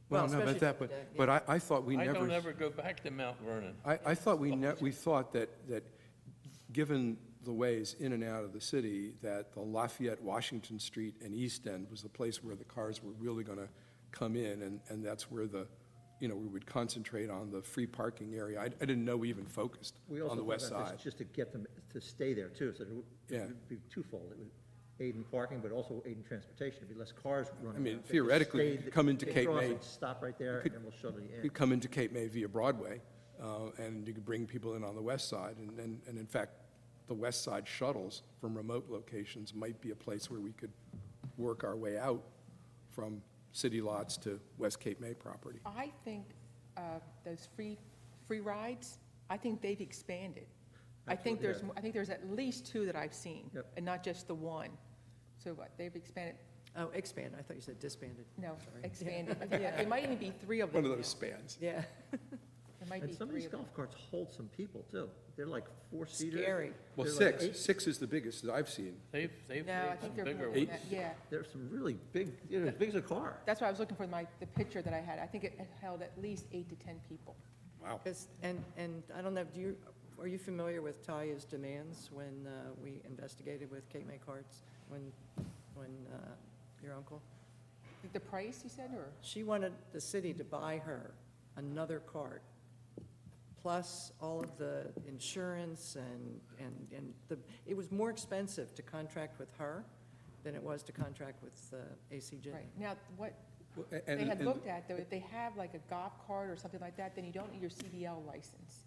Well, no, about especially that, during but the day, I thought we I never. don't ever go back to Mount Vernon. I thought we thought that given the ways in and out of the city, that the Lafayette, Washington Street, and East End was the place where the cars were really going to come in, and that's where we would concentrate on the free parking area. I didn't know we even focused We on also the thought west about side. this just to get them to stay there too, so Yeah. it would be twofold. It would aid in parking, but also aid in transportation. There'd be less cars running. I mean, around. If they theoretically, you stayed- could come into they Cape cross May. and Stop right there, and then we'll shuttle you in. You'd come into Cape May via Broadway, and you could bring people in on the west side, and in fact, the west side shuttles from remote locations might be a place where we could work our way out from city lots to West Cape May property. I think those free free rides, I think they've expanded. I think Absolutely, there's, I think there's at least 2 that I've seen, Yep. and not just the one. So what, they've expanded, Oh, expand, I thought you said disbanded. no, Sorry. expanded. I think there might even be 3 of them One of now. those spans. Yeah, There might And be some of 3 these of them. golf carts hold some people too. They're like 4-seaters. scary. Well, They're like 6, 6 is the biggest that I've seen. They've No, I made think some they're bigger more ones. than that, yeah. There's some really big, as big as a car. That's why I was looking for the picture that I had. I think it held at least 8 to 10 people. Wow. And I don't know, are you familiar with Talia's demands when we investigated with Cape May Carts, when your uncle? The price, you said, or? She wanted the city to buy her another cart, plus all of the insurance and it was more expensive to contract with her than it was to contract with AC Jitney. Right. Now, what Well, they had looked at, though, if they have like a golf cart or something like that, then you don't need your CDL license.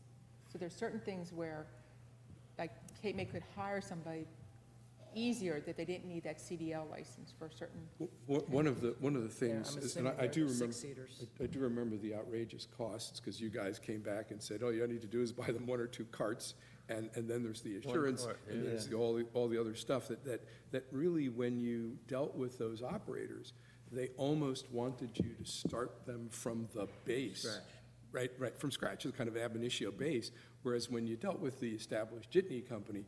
So there's certain things where, like, Cape May could hire somebody easier that they didn't need that CDL license for certain. One of the things, I'm is- and assuming I do they're remember, six-seaters. I do remember the outrageous costs, because you guys came back and said, all you need to do is buy them 1 or 2 carts, and then there's the insurance, cart, and there's all the other stuff, that really, when you dealt with those operators, they almost wanted you to start them from the base. Scratch. Right, from scratch, a kind of ab initio base, whereas when you dealt with the established Jitney company,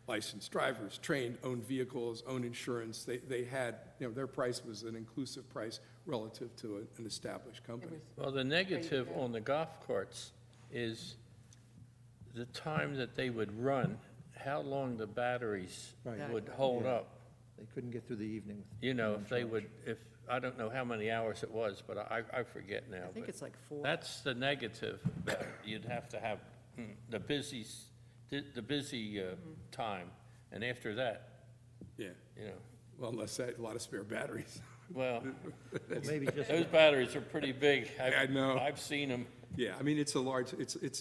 licensed drivers, trained, owned vehicles, owned insurance, they had, their price was an inclusive price relative to an established It company. was, Well, the negative go. on the golf carts is the time that they would run, how long the batteries Right. would hold Yeah. up. They couldn't get through the evening. You know, on if they charge. would, I don't know how many hours it was, but I forget now. I think but it's like 4. That's the negative, that you'd have to have the busy time, and after that, Yeah, you know, well, unless they had a lot of spare batteries. well, Well, maybe just, those batteries are pretty big. I know. I've seen them. Yeah, I mean, it's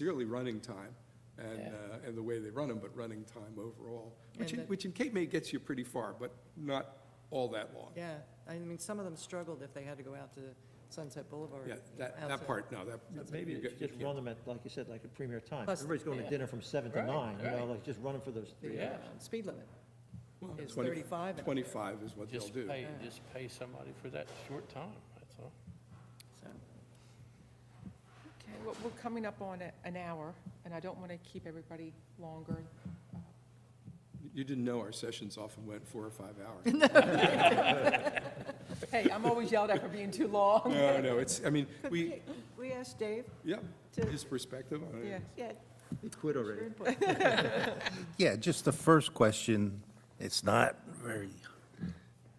really running time, and, Yeah. and the way they run them, but running time overall, And the- which in Cape May gets you pretty far, but not all that long. Yeah, I mean, some of them struggled if they had to go out to Sunset Boulevard. Yeah, that outside. part, no, that. maybe you it's get- just you can't- run them at, like you said, like a premier time. Plus- Everybody's going to Yeah. dinner from 7 to Right, 9, right. like just run them for those 3 The hours. speed limit well, is 20 35. and- 25 is what they'll Just do. pay somebody for that short time, that's all. So, okay, well, we're coming up on an hour, and I don't want to keep everybody longer. You didn't know our sessions often went 4 or 5 hours. Hey, I'm always yelled at for being too long. No, I mean, we asked Dave. yeah, his perspective on it. Yeah. Yeah. He quit already. Yeah, just the first question, it's not very,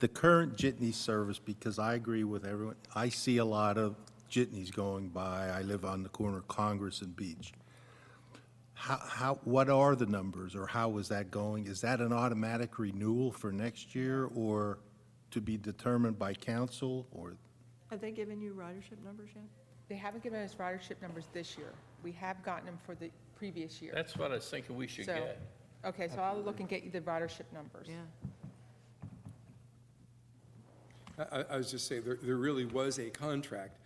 the current jitney service, because I agree with everyone, I see a lot of jitneys going by. I live on the corner of Congress and Beach. What are the numbers, or how is that going? Is that an automatic renewal for next year, or to be determined by council, or? Have they given you ridership numbers yet? They haven't given us ridership numbers this year. We have gotten them for the previous year. That's what I was thinking we should So- get. Okay, so I'll look and get you the ridership numbers. Yeah. I was just saying, there really was a contract,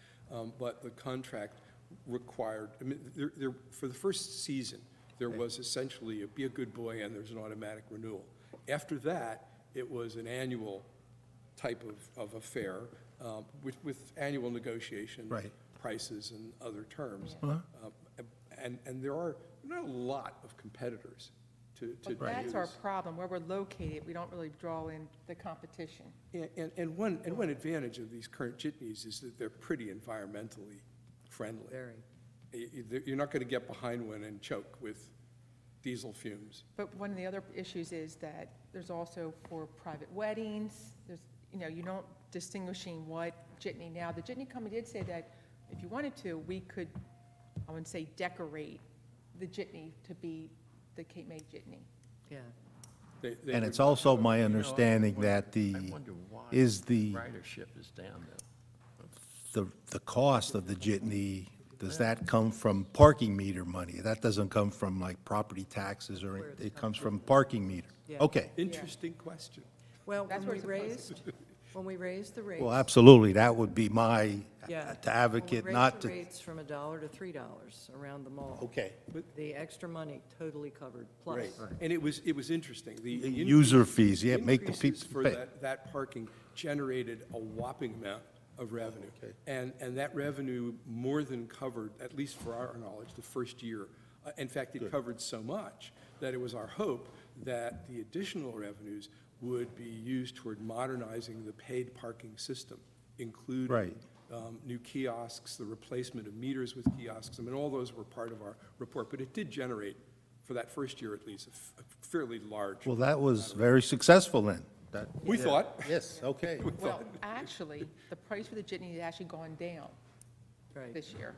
but the contract required, I mean, for the first season, there was essentially a be a good boy and there's an automatic renewal. After that, it was an annual type of affair, with annual negotiation. Right. Prices and other terms. Uh-huh. And there are not a lot of competitors to But that's our use. problem. Where we're located, we don't really draw in the competition. And one advantage of these current jitneys is that they're pretty environmentally friendly. Very. You're not going to get behind one and choke with diesel fumes. But one of the other issues is that there's also for private weddings, there's, you're not distinguishing what jitney. Now, the jitney company did say that if you wanted to, we could, I wouldn't say decorate the jitney to be the Cape May jitney. Yeah. They And would- it's also my understanding that I wonder why is the ridership is down though. the cost of the jitney, does that come from parking meter money? That doesn't come from like property taxes, or it comes from parking meter? Yeah. Okay, Interesting question. Well, That's when where we it's supposed raised, When we raised the rates. Well, absolutely, that would be my Yeah. advocate, not to. When we raised the rates from $1 to $3 around the mall. Okay. The extra money totally covered, plus. Right. And it was interesting. The User fees, yeah, make the increases people for pay. that parking generated a whopping amount of revenue. Okay. And that revenue more than covered, at least for our knowledge, the first year. In fact, it covered so much that it was our hope that the additional revenues would be used toward modernizing the paid parking system, including Right. New kiosks, the replacement of meters with kiosks. I mean, all those were part of our report, but it did generate, for that first year at least, a fairly large. Well, that was very successful then. That- We thought. Yes, okay. Well, actually, the price for the jitney has actually gone down Right. this year.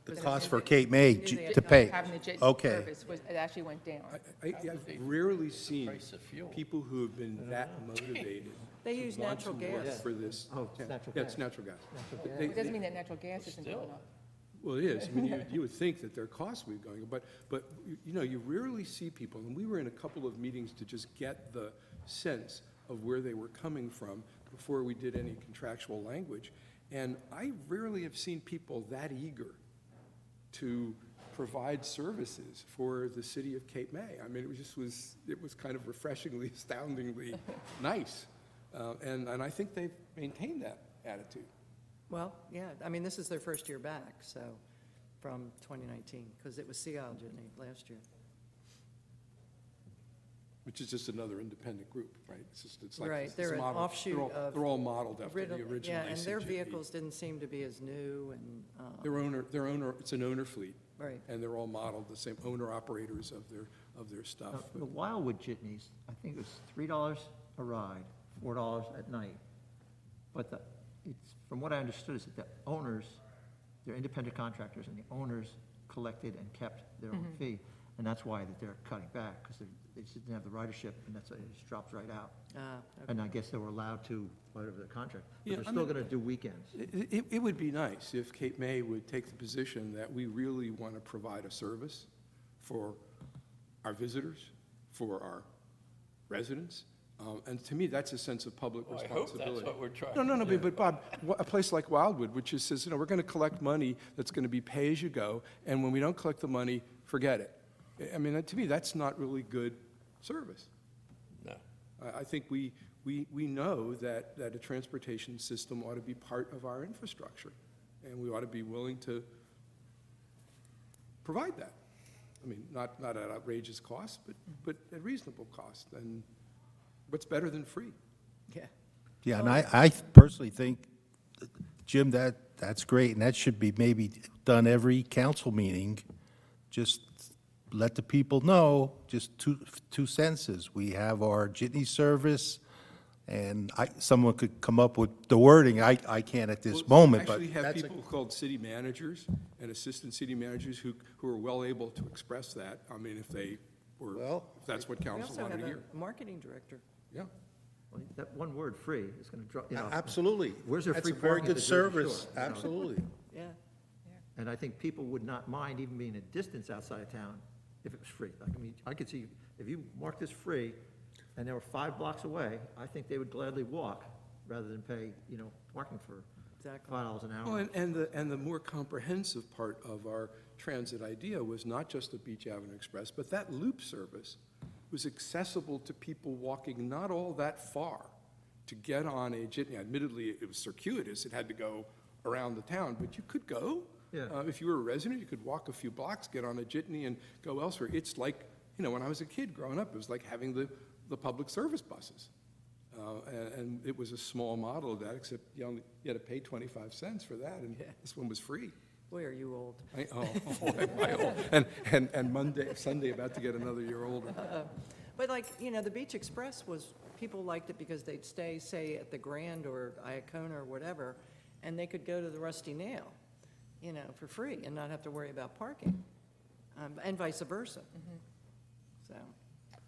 The cost for Cape May to pay. Having the jitney Okay. service was, it actually went down. I've rarely seen Price of fuel. people who have been that motivated. They use to want natural to work gas. For this. Oh, it's natural Yeah, it's gas. natural gas. It doesn't mean that natural gas isn't going up. Well, it is. I mean, you would think that their costs would be going, up, but, you know, you rarely see people, and we were in a couple of meetings to just get the sense of where they were coming from before we did any contractual language. And I rarely have seen people that eager to provide services for the city of Cape May. I mean, it was kind of refreshingly, astoundingly nice. And I think they've maintained that attitude. Well, yeah, I mean, this is their first year back, so, from 2019, because it was Sea Isle Jitney last year. Which is just another independent group, right? It's like Right, it's they're an modeled- offshoot they're all- of They're all modeled after the Riddle- original Yeah, and their ACJP. vehicles didn't seem to be as new and, It's an owner fleet, right. and they're all modeled the same, owner-operators of their stuff. The Wildwood jitneys, I think it was $3 a ride, $4 at night. But it's, from what I understood, is that the owners, they're independent contractors, and the owners collected and kept their own fee. And that's why that they're cutting back, because they just didn't have the ridership, and it just drops right out. Okay. And I guess they were allowed to, whatever the contract, Yeah, but they're I still mean- gonna do weekends. It would be nice if Cape May would take the position that we really want to provide a service for our visitors, for our residents. And to me, that's a sense of public Well, I responsibility. hope that's what we're trying No, to do. but Bob, a place like Wildwood, which just says, we're going to collect money that's going to be pay-as-you-go, and when we don't collect the money, forget it. I mean, to me, that's not really good service. No. I think we know that a transportation system ought to be part of our infrastructure, and we ought to be willing to provide that. I mean, not at outrageous cost, but at reasonable cost. And what's better than free? Yeah. Yeah, and I personally think, Jim, that's great, and that should be maybe done every council meeting. Just let the people know, just two sentences. We have our jitney service, and someone could come up with the wording. I can't at this moment, but Actually have that's, people called city managers and assistant city managers who are well able to express that. I mean, if they were, Well- if that's what We council also wanted have to hear. a marketing director. Yeah. Well, that one word, free, is gonna drop, absolutely. Where's their That's free a very parking at good the Jersey service, Shore, you know? absolutely. Yeah. And I think people would not mind even being a distance outside of town if it was free. Like, I mean, I could see, if you mark this free, and they were 5 blocks away, I think they would gladly walk rather than pay, parking for Exactly. $5 an Well, hour. and the more comprehensive part of our transit idea was not just the Beach Avenue Express, but that loop service was accessible to people walking not all that far to get on a jitney. Admittedly, it was circuitous, it had to go around the town, but you could go. Yeah. If you were a resident, you could walk a few blocks, get on a jitney and go elsewhere. It's like, when I was a kid growing up, it was like having the public service buses. And it was a small model of that, except you had to pay 25 cents for that, and this one was free. Boy, are you old. Am I old? And Sunday, about to get another year older. But like, the Beach Express people liked it because they'd stay, say, at the Grand or Iacona or whatever, and they could go to the Rusty Nail, for free and not have to worry about parking, and vice versa. So,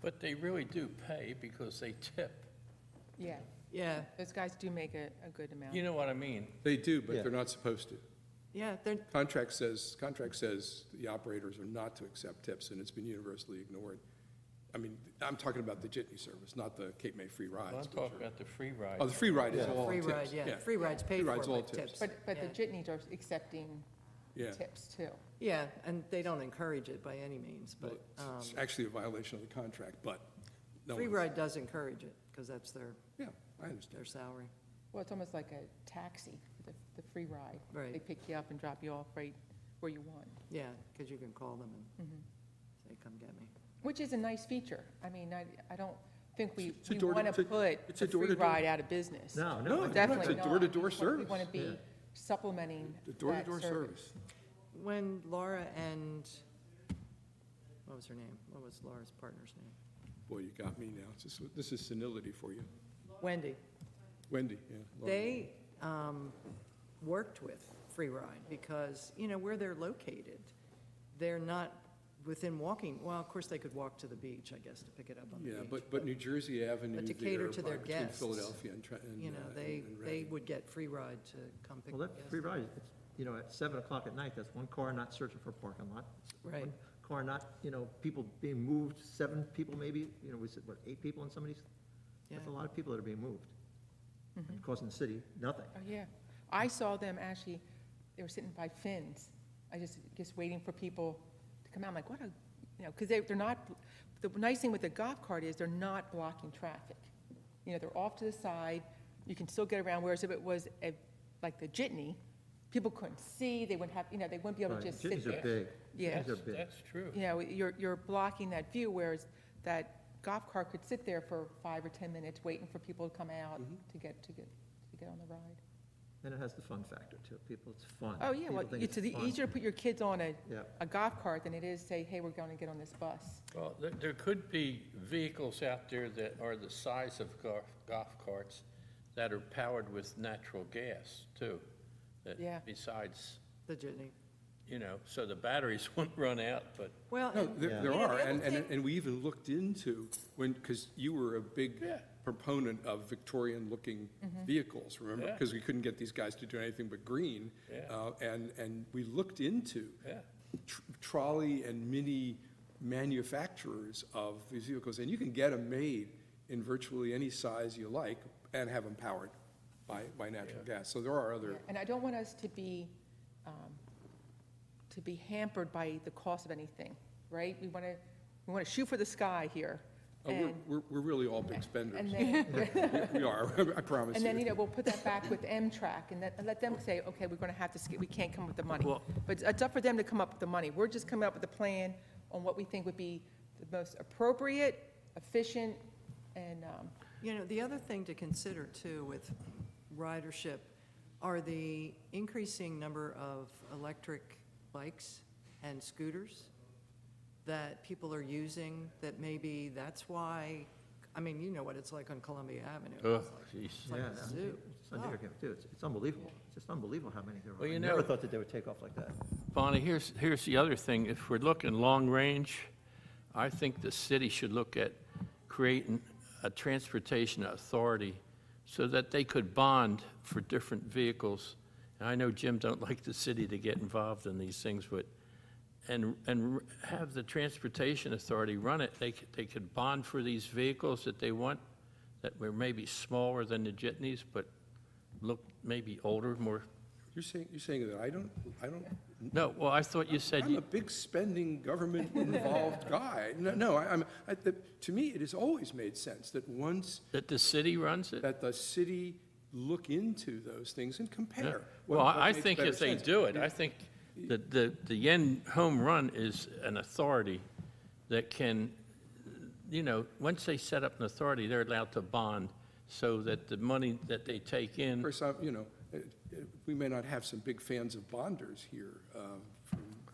But they really do pay because they tip. Yeah, yeah, those guys do make a good amount. You know what I mean? They do, but Yeah. they're not supposed to. yeah, they're, Contract says the operators are not to accept tips, and it's been universally ignored. I mean, I'm talking about the jitney service, not the Cape May free rides. I'm which talking are- about the free ride. Oh, the free ride is all Free tips. ride, yeah, free ride's paid Free for ride's all by tips. But the Yeah. jitneys are accepting Yeah. tips too. Yeah, and they don't encourage it by any means, Well, but It's actually a violation of the contract, but no free one's- ride does encourage it, because that's their Yeah, I understand. their salary. Well, it's almost like a taxi, the free ride. Right. They pick you up and drop you off right where you want, Yeah, because you can call them and Mm-hmm. say, come get me. which is a nice feature. I mean, I don't think we It's a want to put it's a the free door-to-door- ride out of business. No, No, it's Definitely a not. door-to-door We service. want to be Yeah. supplementing The that door-to-door service. service. When Laura and, what was her name? What was Laura's partner's name? Boy, you got me now. This is senility for you. Wendy. Wendy, yeah. Laura. They worked with Free Ride because, you know, where they're located, they're not within walking, well, of course, they could walk to the beach, I guess, to pick it up on the Yeah, beach. but New Jersey Avenue But to there cater to by- their between guests, Philadelphia and You know, they Reading. would get Free Ride to come pick Well, up that free guests. ride, it's, you know, at 7 o'clock at night, that's one car not searching for a parking lot. It's Right. one Car not, you know, people being moved, 7 people maybe, you know, we said, what, 8 people in some of these? That's a Yeah. lot of people that are being moved. Mm-hmm. And costing the city nothing. Oh, yeah. I saw them actually, they were sitting by Finn's. I just waiting for people to come out. I'm like, what a, you know, because they're not, the nice thing with the golf cart is they're not blocking traffic. You know, they're off to the side, you can still get around, whereas if it was like the jitney, people couldn't see, they wouldn't have, you know, they wouldn't be able to Right, just sit jitneys there. are big. Yeah. Jitneys are big. That's true. You know, you're blocking that view, whereas that golf cart could sit there for 5 or 10 minutes waiting for people to come out to get on the ride. And it has the fun factor too. People, it's fun. Oh, yeah, People well, think it's fun. easier to put your kids on Yeah. a golf cart than it is say, hey, we're going to get on this bus. Well, there could be vehicles out there that are the size of golf carts that are powered with natural gas, too. that Yeah. Besides, The jitney. you know, so the batteries won't run out, but Well, No, and- there Yeah. there You know, are, the other and thing- we even looked into, because you were a big Yeah. proponent of Victorian-looking vehicles, remember? Yeah. Because we couldn't get these guys to do anything but green. Yeah. And we looked into yeah. trolley and mini manufacturers of these vehicles, and you can get them made in virtually any size you like and have them powered by natural gas. So there are other, And I don't want us to be hampered by the cost of anything, right? We want to shoot for the sky here. oh, And we're really all big spenders. and then, We are, I promise and then, you you. know, we'll put that back with M-Track and let them say, okay, we're going to have to, we can't come up with the money. Well- But it's up for them to come up with the money. We're just coming up with a plan on what we think would be the most appropriate, efficient, and, you know, the other thing to consider too with ridership are the increasing number of electric bikes and scooters that people are using, that maybe that's why, I mean, you know what it's like on Columbia Avenue. Oh, It's like- jeez. It's like Yeah, a zoo. It's on New York Avenue, too. It's unbelievable. It's just unbelievable how many there are. Well, you I know- never thought that they would take off like that. Bonnie, here's the other thing. If we're looking long range, I think the city should look at creating a transportation authority so that they could bond for different vehicles. And I know Jim don't like the city to get involved in these things, but, and have the transportation authority run it. They could bond for these vehicles that they want, that were maybe smaller than the jitneys, but look maybe older, more, You're saying that I don't, no, well, I thought you said I'm you. a big spending, government-involved guy. No, to me, it has always made sense that once, That the city runs it? that the city look into those things and Yeah. compare. Well, what I makes think better if they sense. do it, I think that the Yen Home Run is an authority that can, you know, once they set up an authority, they're allowed to bond so that the money that they take Of in, course, we may not have some big fans of bonders here.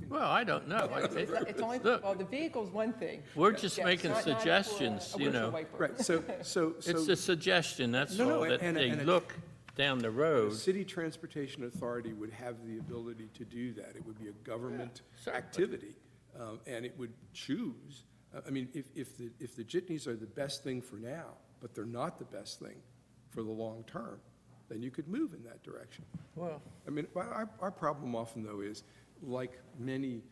well, I don't know. it's only, Look. well, the vehicle's one thing. We're just Yes, making not for a suggestions, you windshield know. wiper. Right, so It's a suggestion, that's No, no, all, that and- they and it- look down the the road. city transportation authority would have the ability to do that. It would be a government certainly. activity, and it would choose. I mean, if the jitneys are the best thing for now, but they're not the best thing for the long term, then you could move in that direction. Well, I mean, our problem often, though, is, like many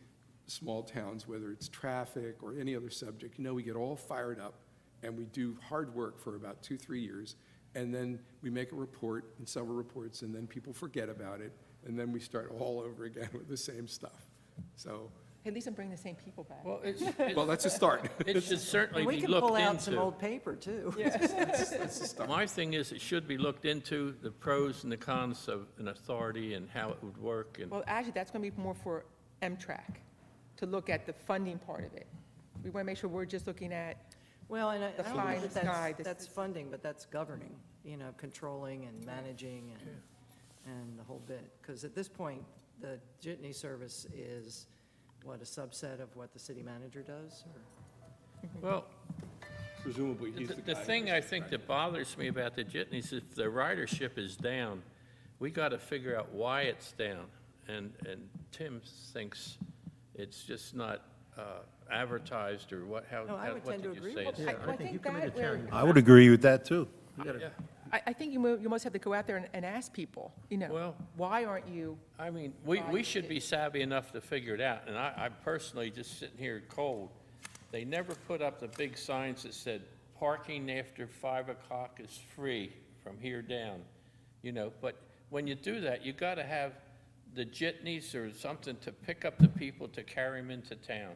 small towns, whether it's traffic or any other subject, we get all fired up, and we do hard work for about 2-3 years, and then we make a report and several reports, and then people forget about it, and then we start all over again with the same stuff. So, At least I'm bringing the same people back. Well, well, that's a start. it should certainly We be can looked pull out some into. old paper, too. That's a start. My thing is, it should be looked into, the pros and the cons of an authority and how it would work, and Well, actually, that's going to be more for M-Track, to look at the funding part of it. We want to make sure we're just looking at, Well, and I The don't know fine that sky, that's funding, but that's governing, controlling and managing and the whole bit. Because at this point, the jitney service is, what, a subset of what the city manager does? Or well, Presumably, he's the guy. the thing I think that bothers me about the jitneys, if the ridership is down, we got to figure out why it's down. And Tim thinks it's just not advertised, or what, No, I would what tend to did you agree say? with Yeah, I I think you think come that into town, I would agree with that, too. you gotta, Yeah. I think you must have to go out there and ask people, Well- why aren't you? I mean, we should be savvy enough to figure it out, and I personally, just sitting here cold, they never put up the big signs that said, parking after 5 o'clock is free from here down, but when you do that, you gotta have the jitneys or something to pick up the people to carry them into town.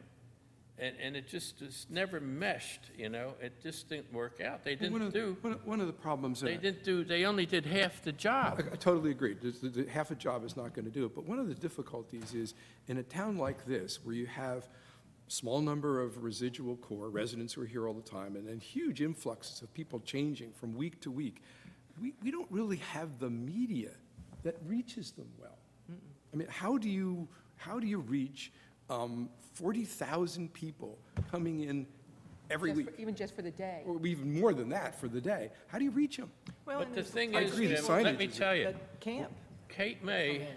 And it just never meshed, it just didn't work out. They One didn't of- do, one of the problems. they only did half the job. I totally agree. Half a job is not going to do it. But one of the difficulties is, in a town like this, where you have a small number of residual core residents who are here all the time, and then huge influxes of people changing from week to week, we don't really have the media that reaches them well. I mean, how do you reach 40,000 people coming in every week? Even just for the day. Or even more than that for the day. How do you reach them? Well, But and the there's thing I is, agree, the Jim, let signage me is- tell you, that camp. Cape May,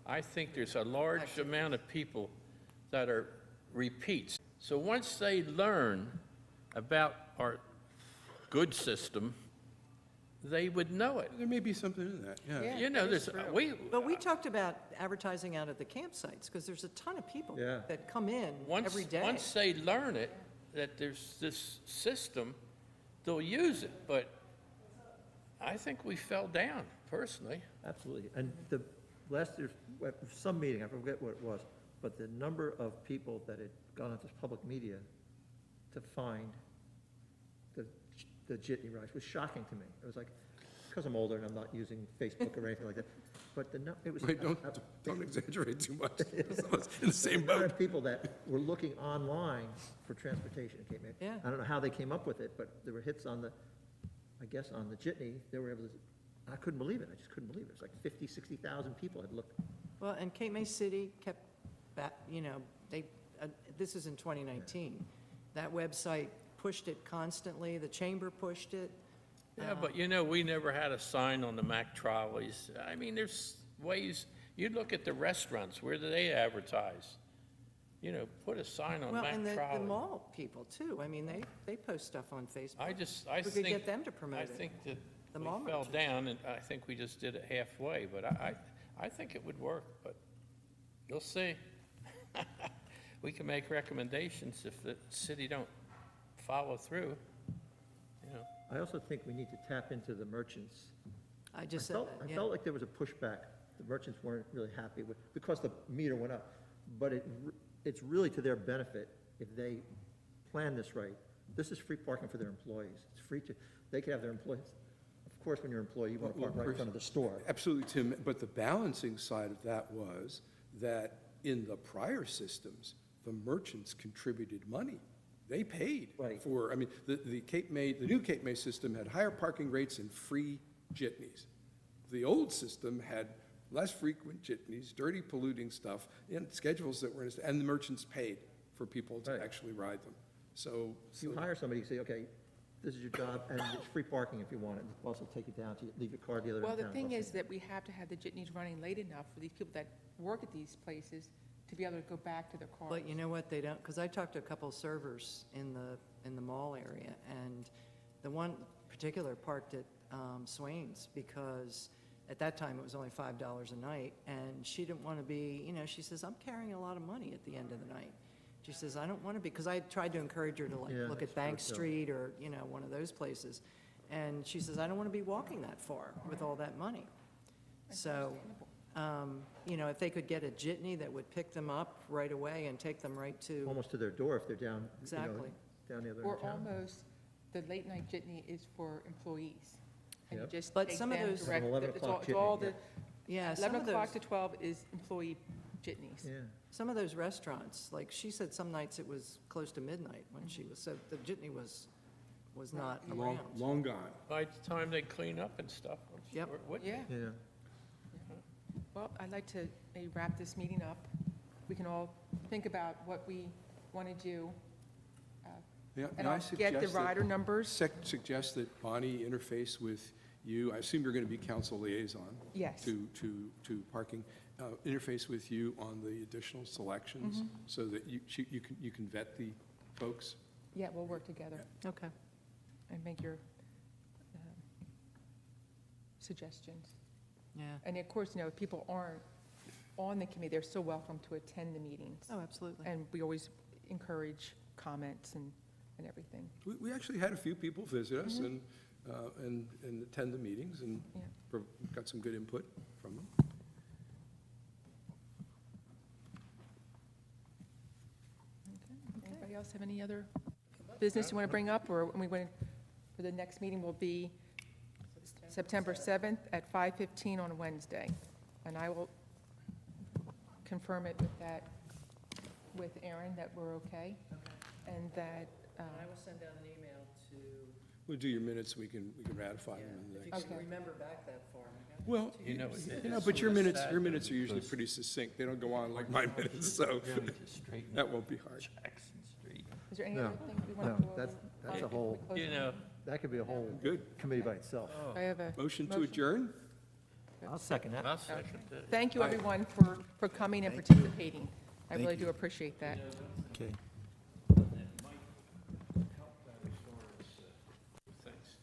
I think there's a large amount of people that are repeats. So once they learn about our good system, they would know it. There may be something in that, yeah. Yeah. There's, But we talked about advertising out at the campsites, because there's a ton of people Yeah. that come in every day. once they learn it, that there's this system, they'll use it, but I think we fell down, personally. absolutely. And there's some meeting, I forget what it was, but the number of people that had gone into public media to find the jitney rides was shocking to me. It was like, because I'm older and I'm not using Facebook or anything like that, but it was. Wait, don't exaggerate too much. Someone's in the same There are boat. people that were looking online for transportation in Cape May. Yeah. I don't know how they came up with it, but there were hits on the jitney, they were able to, I couldn't believe it, I just couldn't believe it. It was like 50, 60,000 people had looked. Well, and Cape May City kept back, this is in 2019. That website pushed it constantly, the chamber pushed it. Yeah, but we never had a sign on the Mack trolleys. I mean, there's ways, you look at the restaurants, where do they advertise? Put a sign on Well, Mack and the trolley. mall people, too. I mean, they post stuff on Facebook. I We could think. get them to promote I it. think that The we mall fell merchants. down, and I think we just did it halfway, but I think it would work, but you'll see. We can make recommendations if the city don't follow through, I also think we need to tap into the merchants. I just said that, I yeah. felt like there was a pushback. The merchants weren't really happy with, because the meter went up. But it's really to their benefit if they plan this right. This is free parking for their employees. It's free they could have their employees. Of course, when you're an employee, you want to Well, park right in front of the store. Absolutely, Tim, but the balancing side of that was that in the prior systems, the merchants contributed money. They paid Right. for, the new Cape May system had higher parking rates and free jitneys. The old system had less frequent jitneys, dirty, polluting stuff, and schedules that were, and the merchants paid for people to Right. actually ride them. So, You hire somebody, you say, okay, this is your job, and it's free parking if you want it. The bus will take you down, to leave your car at the other end Well, of the town. thing Bus is that we have to have the jitneys running late enough for these people that work at these places to be able to go back to their cars. But you know what, they don't, because I talked to a couple of servers in the mall area, and the one particular parked at Swain's, because at that time it was only $5 a night, and she didn't want to be, she says, I'm carrying a lot of money at the end of the night. She says, I don't want to be, because I tried to encourage her to like Yeah, look at that's Bank true, too. Street or, you know, one of those places. And she says, I don't want to be walking that far with all that money. So, you know, if they could get a jitney that would pick them up right away and take them right to, Almost to their door if they're down, you know, Exactly. down the other end Or of town. almost, the late night jitney is for employees. And you Yep. just But take some of them those- direct- 11 it's all- o'clock it's all jitney, the, yeah, some 11 of o'clock those, to 12 is employee jitneys. Yeah, some of those restaurants, like she said, some nights it was close to midnight when she was, so the jitney was not Long, around. long gone. By the time they clean up and stuff, I'm Yep. sure it would. Yeah, yeah. well, I'd like to maybe wrap this meeting up. We can all think about what we want to do. Yeah, And I I'll get the suggest that- rider numbers. Suggest that Bonnie interface with you, I assume you're going to be council liaison? Yes. To parking, interface with you on the additional selections, so that you can vet the folks? Yeah, we'll work together Okay. and make your suggestions. Yeah. And of course, you know, if people aren't on the committee, they're still welcome to attend the meetings. Oh, absolutely. And we always encourage comments and everything. We actually had a few people visit us and attend the meetings and Yeah. got some good input from them. Anybody else have any other business you want to bring up, or we want, for the next meeting will be September 7th at 5:15 on Wednesday. And I will confirm it with that, with Aaron, that we're okay, and that, I will send out an email to, We'll do your minutes, we can ratify them. in the if you next- can Okay. remember back that far. Well, You know, but your minutes are usually pretty succinct, they don't go on like my minutes, so that won't be hard. Jackson Street. is there any No, other thing we want no, to go over? that's a Oh, whole- we close You it? know, That could be a whole Good. committee by itself. I have a Motion to adjourn? I'll second that. I'll second that. thank you, Aye. everyone, for coming and participating. I really do appreciate that. Okay. Thanks.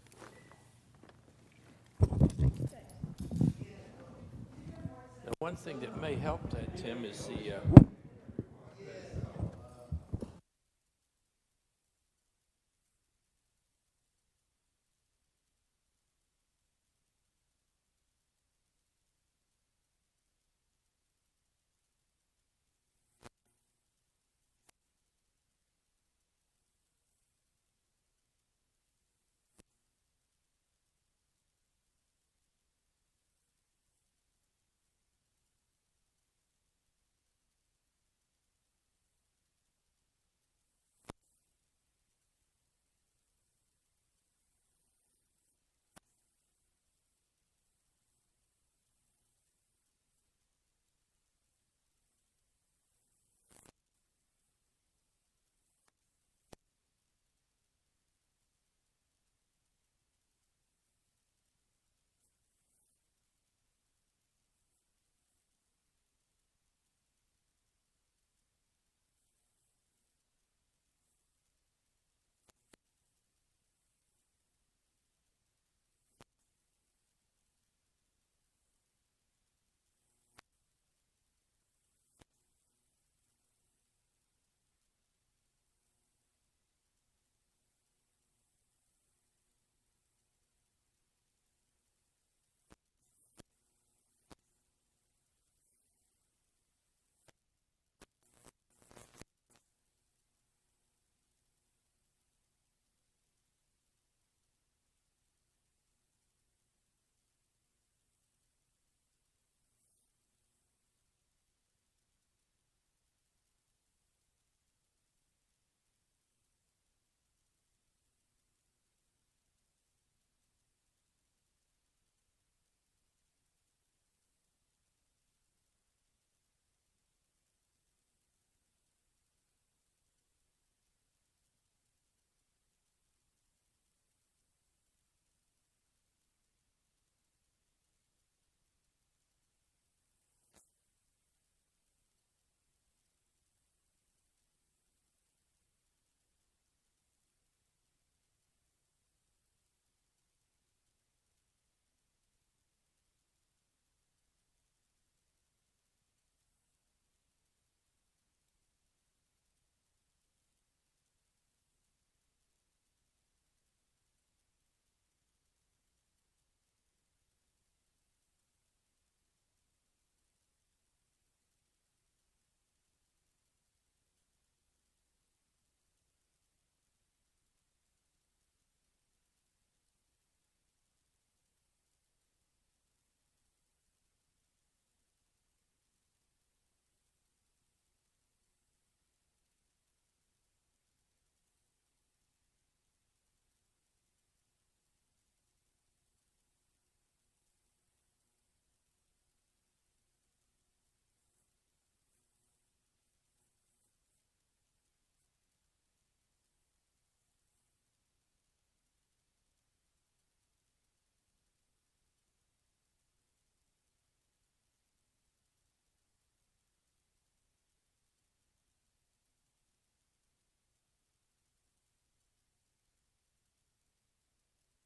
The one thing that may help that, Tim, is the